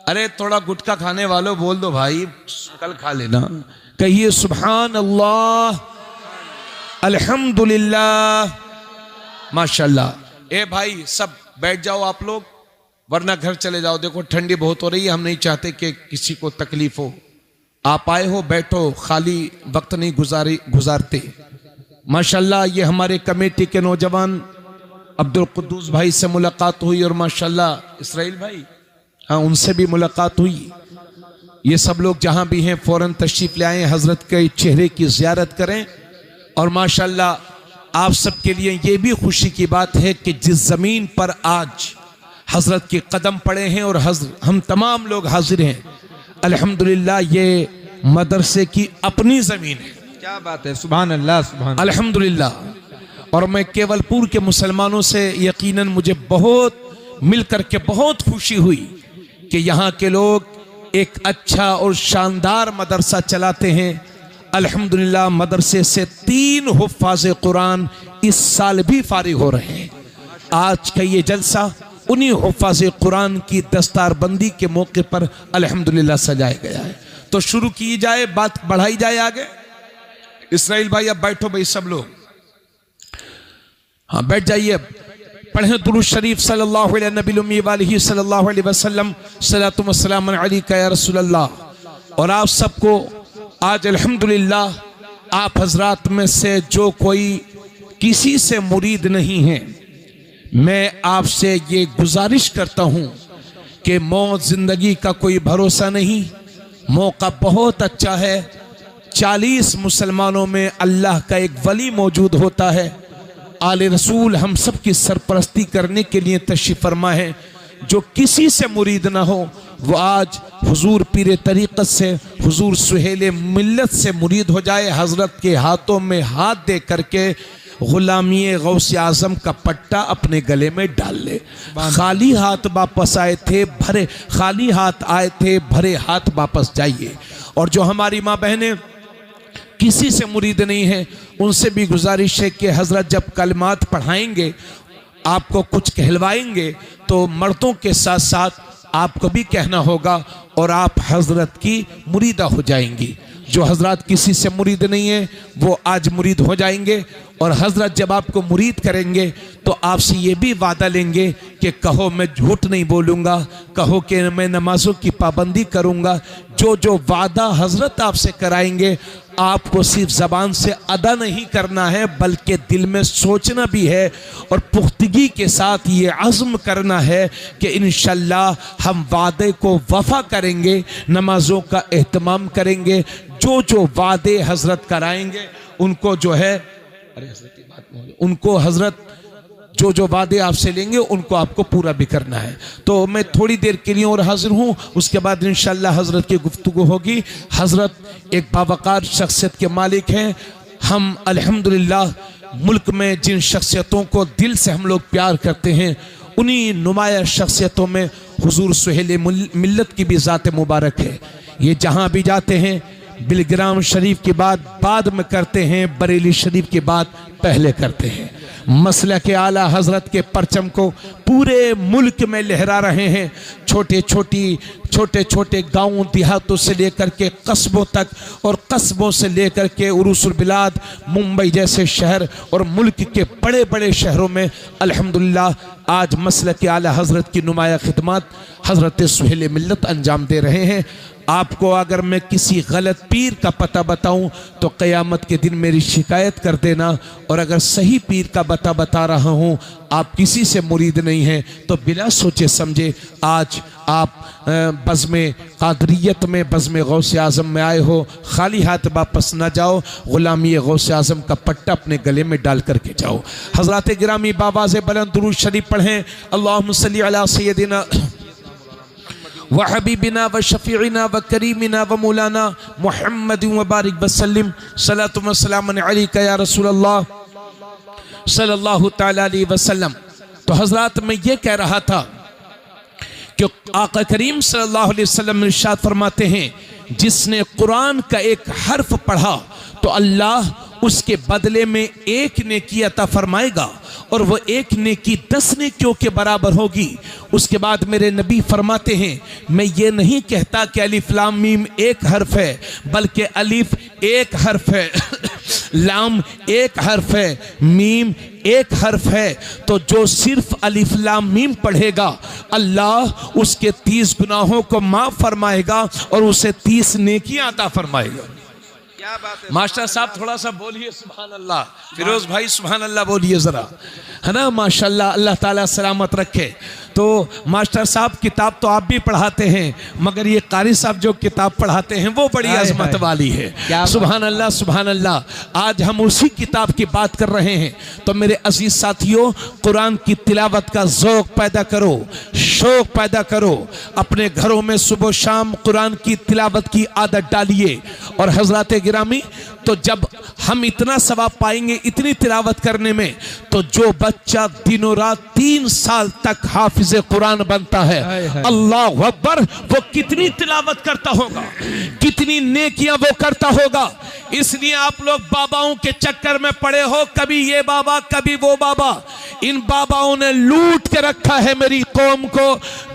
अरे थोड़ा गुटखा खाने वालों बोल दो भाई, कल खा लेना। कहिए सुभान अल्लाह अल्हम्दुलिल्लाह माशाल्लाह। ए भाई सब बैठ जाओ आप लोग, वरना घर चले जाओ। देखो ठंडी बहुत हो रही है, हम नहीं चाहते कि किसी को तकलीफ हो। आप आए हो बैठो, खाली वक्त नहीं गुजारते। माशाल्लाह ये हमारे कमेटी के नौजवान अब्दुल कुद्दूस भाई से मुलाकात हुई और माशाल्लाह इसराइल भाई, हाँ उनसे भी मुलाकात हुई। ये सब लोग जहां भी हैं फौरन तशरीफ ले आए, हजरत के चेहरे की जियारत करें। और माशाल्लाह आप सबके लिए ये भी खुशी की बात है कि जिस जमीन पर आज हजरत के कदम पड़े हैं और हम तमाम लोग हाजिर हैं, अल्हम्दुलिल्लाह ये मदरसे की अपनी जमीन है। क्या बात है, सुभान अल्लाह सुभान अल्हम्दुलिल्लाह। और मैं केवलपुर के मुसलमानों से यकीनन मुझे बहुत मिल करके बहुत खुशी हुई कि यहाँ के लोग एक अच्छा और शानदार मदरसा चलाते हैं। अल्हम्दुलिल्लाह मदरसे से 3 हुफ़ाज़ कुरान इस साल भी फारिग हो रहे हैं। आज का ये जलसा उन्हीं हुफ़ाज़ कुरान की दस्तारबंदी के मौके पर अल्हम्दुलिल्लाह सजाया गया है। तो शुरू की जाए, बात बढ़ाई जाए आगे। इसराइल भाई अब बैठो भाई सब लोग, हाँ बैठ जाइए। पढ़ें दुरूद शरीफ सल्लल्लाहु अलैहि नबी उम्मी वालिही सल्लल्लाहु अलैहि वसल्लम सलातु व सलाम अलैका या रसूल अल्लाह। और आप सबको आज अल्हम्दुलिल्लाह आप हजरात में से जो कोई किसी से मुरीद नहीं है, मैं आपसे ये गुजारिश करता हूँ कि मौत जिंदगी का कोई भरोसा नहीं, मौका बहुत अच्छा है। 40 मुसलमानों में अल्लाह का एक वली मौजूद होता है। आले रसूल हम सब की सरपरस्ती करने के लिए तशरीफ फरमा है। जो किसी से मुरीद ना हो वो आज हुजूर पीरे तरीक़त से, हुजूर सुहेले मिल्लत से मुरीद हो जाए। हजरत के हाथों में हाथ दे करके गुलामी गौसे आजम का पट्टा अपने गले में डाल ले। खाली हाथ वापस आए थे, खाली हाथ आए थे, भरे हाथ वापस जाइए। और जो हमारी माँ बहनें किसी से मुरीद नहीं है, उनसे भी गुजारिश है कि हजरत जब कलमात पढ़ाएंगे, आपको कुछ कहलवाएंगे, तो मर्दों के साथ साथ आपको भी कहना होगा और आप हजरत की मुरीदा हो जाएंगी। जो हजरत किसी से मुरीद नहीं है वो आज मुरीद हो जाएंगे। और हजरत जब आपको मुरीद करेंगे तो आपसे ये भी वादा लेंगे कि कहो मैं झूठ नहीं बोलूँगा, कहो कि मैं नमाजों की पाबंदी करूँगा। जो जो वादा हजरत आपसे कराएंगे आपको सिर्फ ज़बान से अदा नहीं करना है, बल्कि दिल में सोचना भी है और पुख्तगी के साथ ये अज़्म करना है कि इंशाअल्लाह हम वादे को वफ़ा करेंगे, नमाजों का एहतमाम करेंगे। जो जो वादे हजरत कराएंगे उनको जो है, अरे हजरत की बात नहीं, उनको हजरत जो जो वादे आपसे लेंगे उनको आपको पूरा भी करना है। तो मैं थोड़ी देर के लिए और हाजिर हूँ, उसके बाद इंशाअल्लाह हजरत की गुफ्तगू होगी। हजरत एक बावकार शख्सियत के मालिक हैं। हम अल्हम्दुलिल्लाह मुल्क में जिन शख्सियतों को दिल से हम लोग प्यार करते हैं, उन्हीं नुमाया शख्सियतों में हुजूर सुहेल मिल्लत की भी ज़ात मुबारक है। ये जहाँ भी जाते हैं बिलग्राम शरीफ की बात बाद में करते हैं, बरेली शरीफ की बात पहले करते हैं। मसलक आला हजरत के परचम को पूरे मुल्क में लहरा रहे हैं। छोटे छोटे गांवों देहातों से लेकर के कस्बों तक और कस्बों से लेकर के उरूसुल बिलाद मुंबई जैसे शहर और मुल्क के बड़े बड़े शहरों में अल्हम्दुलिल्लाह आज मसलक आला हज़रत की नुमाया खिदमत हज़रत सुहेल मिल्लत अंजाम दे रहे हैं। आपको अगर मैं किसी गलत पीर का पता बताऊं तो क़यामत के दिन मेरी शिकायत कर देना, और अगर सही पीर का पता बता रहा हूं, आप किसी से मुरीद नहीं हैं तो बिना सोचे समझे आज आप बज़्म क़ादरियत में बज़्म गौसे आज़म में आए हो, खाली हाथ वापस ना जाओ, ग़ुलामी गौसे आज़म का पट्टा अपने गले में डाल करके जाओ। हज़रात गिरामी बाबाज़ बुलंद दुरूद शरीफ पढ़ें। अल्लाहुम्मा सल्ली अला सय्यदिना व हबीबिना व शफ़ीइना व करीमिना व मौलाना मुहम्मद व बारिक वसल्लिम सलातु व सलाम अलैका या रसूलल्लाह सल्लल्लाहु तआला अलैहि वसल्लम। तो हज़रात मैं ये कह रहा था कि आका करीम सल्लल्लाहु अलैहि वसल्लम इरशाद फरमाते हैं, जिसने कुरान का एक हर्फ पढ़ा तो अल्लाह उसके बदले में एक नेकी अता फरमाएगा और वो एक नेकी 10 नेकियों के बराबर होगी। उसके बाद मेरे नबी फरमाते हैं, मैं ये नहीं कहता कि अलिफ लाम मीम एक हर्फ है, बल्कि अलिफ एक हर्फ है लाम एक हर्फ है, मीम एक हर्फ है। तो जो सिर्फ अलिफ लाम मीम पढ़ेगा अल्लाह उसके 30 गुनाहों को माफ फरमाएगा और उसे 30 नेकियां अता फरमाएगा। क्या बात है मास्टर साहब थोड़ा सा बोलिए सुभान अल्लाह, फिरोज भाई सुभान अल्लाह बोलिए जरा, है ना। माशाल्लाह, अल्लाह ताला सलामत रखे। तो मास्टर साहब किताब तो आप भी पढ़ाते हैं, मगर ये कारी साहब जो किताब पढ़ाते हैं वो बड़ी अजमत वाली है। सुभान अल्लाह सुभान अल्लाह। आज हम उसी किताब की बात कर रहे हैं। तो मेरे अजीज साथियों, कुरान की तिलावत का ज़ौक़ पैदा करो, शौक़ पैदा करो, अपने घरों में सुबह शाम कुरान की तिलावत की आदत डालिए। और हज़रात गिरामी, तो जब हम इतना सवाब पाएंगे इतनी तिलावत करने में, तो जो बच्चा दिनों रात 3 साल तक हाफिज़ कुरान बनता है, अल्लाह अकबर, वो कितनी तिलावत करता होगा, कितनी नेकियां वो करता होगा। इसलिए आप लोग बाबाओं के चक्कर में पड़े हो, कभी ये बाबा कभी वो बाबा। इन बाबाओं ने लूट के रखा है मेरी कौम को,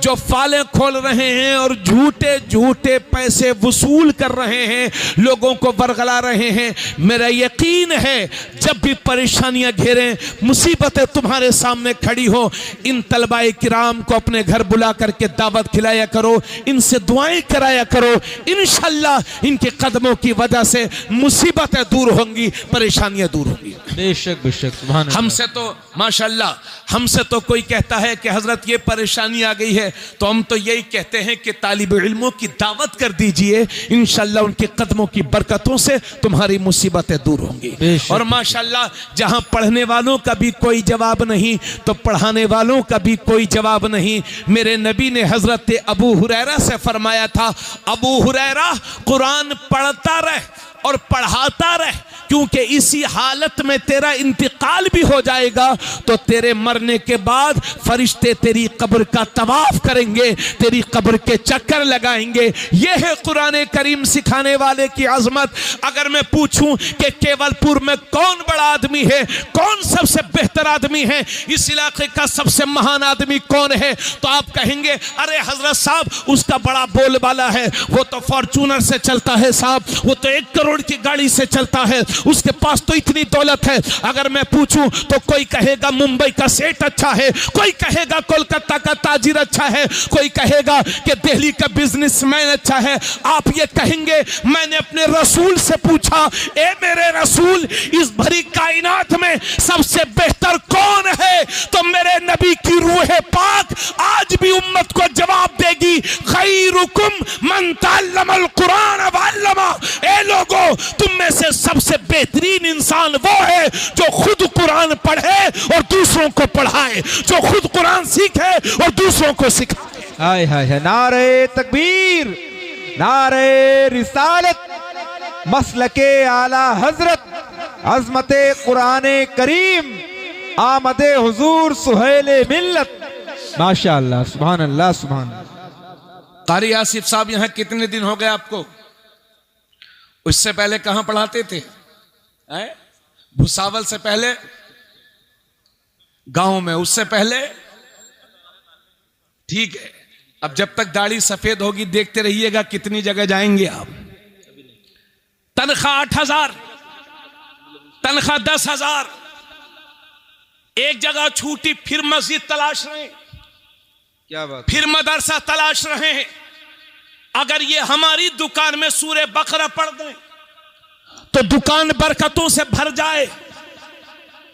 जो फाले खोल रहे हैं और झूठे झूठे पैसे वसूल कर रहे हैं, लोगों को बरगला रहे हैं। मेरा यकीन है जब भी परेशानियां घेरें, मुसीबतें तुम्हारे सामने खड़ी हो, इन तलबाए किराम को अपने घर बुला करके दावत खिलाया करो, इनसे दुआएं कराया करो। इंशाअल्लाह इनके कदमों की वजह से मुसीबतें दूर होंगी, परेशानियां दूर होंगी। बेशक बेशक सुभान अल्लाह। हमसे तो माशाअल्लाह, हमसे तो कोई कहता है कि हजरत ये परेशानी आ गई है, तो हम तो यही कहते हैं कि तालिब इल्मों की दावत कर दीजिए, इंशाअल्लाह उनके कदमों की बरकतों से तुम्हारी मुसीबतें दूर होंगी। और माशाअल्लाह जहां पढ़ने वालों का भी कोई जवाब नहीं तो पढ़ाने वालों का भी कोई जवाब नहीं। मेरे नबी ने हजरत अबू हुरैरा से फरमाया था, अबू हुरैरा कुरान पढ़ता रह और पढ़ाता रह, क्योंकि इसी हालत में तेरा इंतकाल भी हो जाएगा तो तेरे मरने के बाद फरिश्ते तेरी कब्र का तवाफ करेंगे, तेरी कब्र के चक्कर लगाएंगे। यह है कुरान करीम सिखाने वाले की अजमत। अगर मैं पूछूं कि केवलपुर में कौन बड़ा आदमी है, कौन सबसे बेहतर आदमी है, इस इलाके का सबसे महान आदमी कौन है, तो आप कहेंगे अरे हजरत साहब उसका बड़ा बोलबाला है, वो तो फॉर्चूनर से चलता है साहब, वो तो 1 करोड़ की गाड़ी से चलता है, उसके पास तो इतनी दौलत है। अगर मैं पूछूं तो कोई कहेगा मुंबई का सेठ अच्छा है, कोई कहेगा कोलकाता का ताजिर अच्छा है, कोई कहेगा कि दिल्ली का बिजनेसमैन अच्छा है। आप ये कहेंगे मैंने अपने रसूल से पूछा, ए मेरे रसूल इस भरी कायनात में सबसे बेहतर कौन है, तो मेरे नबी की रूह पाक आज भी उम्मत को जवाब देगी, खैरुकुम मन तअल्लमल कुरान व अल्लमा। ए लोगों, तुम में से सबसे बेहतरीन इंसान वो है जो खुद कुरान पढ़े और दूसरों को पढ़ाए, जो खुद कुरान सीखे और दूसरों को सिखाए। हाय हाय हाय, नारे तकबीर, नारे रिसालत, मसलके आला हजरत, अजमते कुराने करीम, आमदे हुजूर सुहेले मिल्लत। माशाअल्लाह सुभान अल्लाह सुभान अल्लाह। कारी आसिफ साहब यहाँ कितने दिन हो गए आपको? उससे पहले कहां पढ़ाते थे? भुसावल से पहले गांव में, उससे पहले ठीक है अब जब तक दाढ़ी सफेद होगी देखते रहिएगा कितनी जगह जाएंगे आप। तनख्वाह 8,000, तनख्वाह 10,000, एक जगह छूटी फिर मस्जिद तलाश रहे, क्या बात, फिर मदरसा तलाश रहे हैं। अगर ये हमारी दुकान में सूरे बकरा पढ़ दें तो दुकान बरकतों से भर जाए।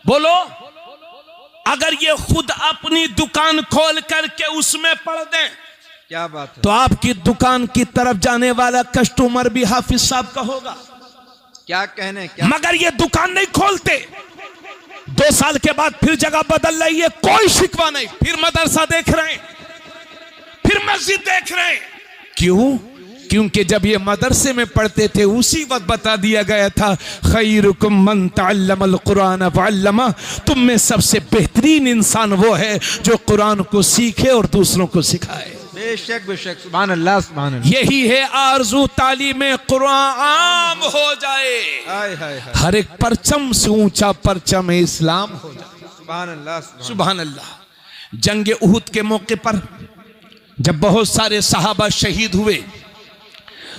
बोलो, अगर ये खुद अपनी दुकान खोल करके उसमें पढ़ दें, क्या बात है, तो आपकी दुकान की तरफ जाने वाला कस्टमर भी हाफिज साहब का होगा। क्या कहने, क्या? मगर ये दुकान नहीं खोलते, 2 साल के बाद फिर जगह बदल रही है, कोई शिकवा नहीं, फिर मदरसा देख रहे हैं, फिर मस्जिद देख रहे हैं। क्यों? क्योंकि जब ये मदरसे में पढ़ते थे उसी वक्त बता दिया गया था, खैरुकुम मन तअल्लमल कुरान वअल्लमा, तुम में सबसे बेहतरीन इंसान वो है जो कुरान को सीखे और दूसरों को सिखाए। बेशक बेशक, सुभान अल्लाह सुभान अल्लाह। यही है आरज़ू तालीम कुरान आम हो जाए, हाय हाय हाय, हर एक परचम से ऊंचा परचम इस्लाम हो जाए। सुभान अल्लाह सुभान अल्लाह। जंग उहुद के मौके पर जब बहुत सारे सहाबा शहीद हुए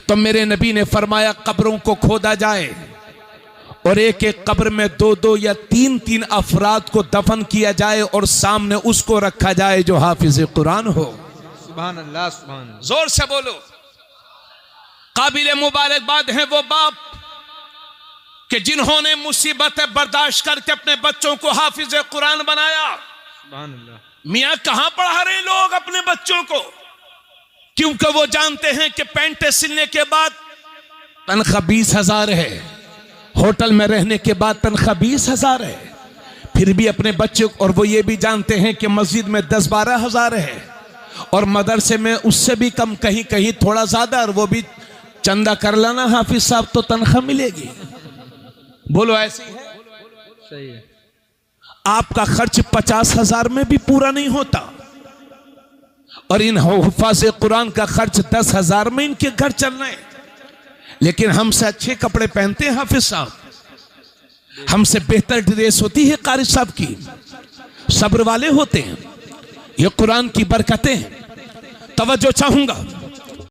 तो मेरे नबी ने फरमाया कब्रों को खोदा जाए और एक एक कब्र में 2-2 या 3-3 अफराद को दफन किया जाए और सामने उसको रखा जाए जो हाफिज कुरान हो। सुभान अल्लाह सुभान अल्लाह। जोर से बोलो। काबिल मुबारकबाद हैं वो बाप कि जिन्होंने मुसीबतें बर्दाश्त करके अपने बच्चों को हाफिज कुरान बनाया। सुभान अल्लाह। मियां कहां पढ़ा रहे लोग अपने बच्चों को, क्योंकि वो जानते हैं कि पैंटे सिलने के बाद तनख्वाह 20,000 है, होटल में रहने के बाद तनख्वाह 20,000 है, फिर भी अपने बच्चों, और वो ये भी जानते हैं कि मस्जिद में 10-12,000 है और मदरसे में उससे भी कम, कहीं कहीं थोड़ा ज्यादा, और वो भी चंदा कर लाना हाफिज साहब तो तनख्वाह मिलेगी। बोलो ऐसी है? सही है। आपका खर्च 50,000 में भी पूरा नहीं होता और इन हुफ़ाज़ कुरान का खर्च 10,000 में इनके घर चल रहे हैं, लेकिन हमसे अच्छे कपड़े पहनते हैं हाफिज साहब, हमसे बेहतर ड्रेस होती है कारी साहब की, सब्र वाले होते हैं। ये कुरान की बरकतें। तवज्जो चाहूंगा,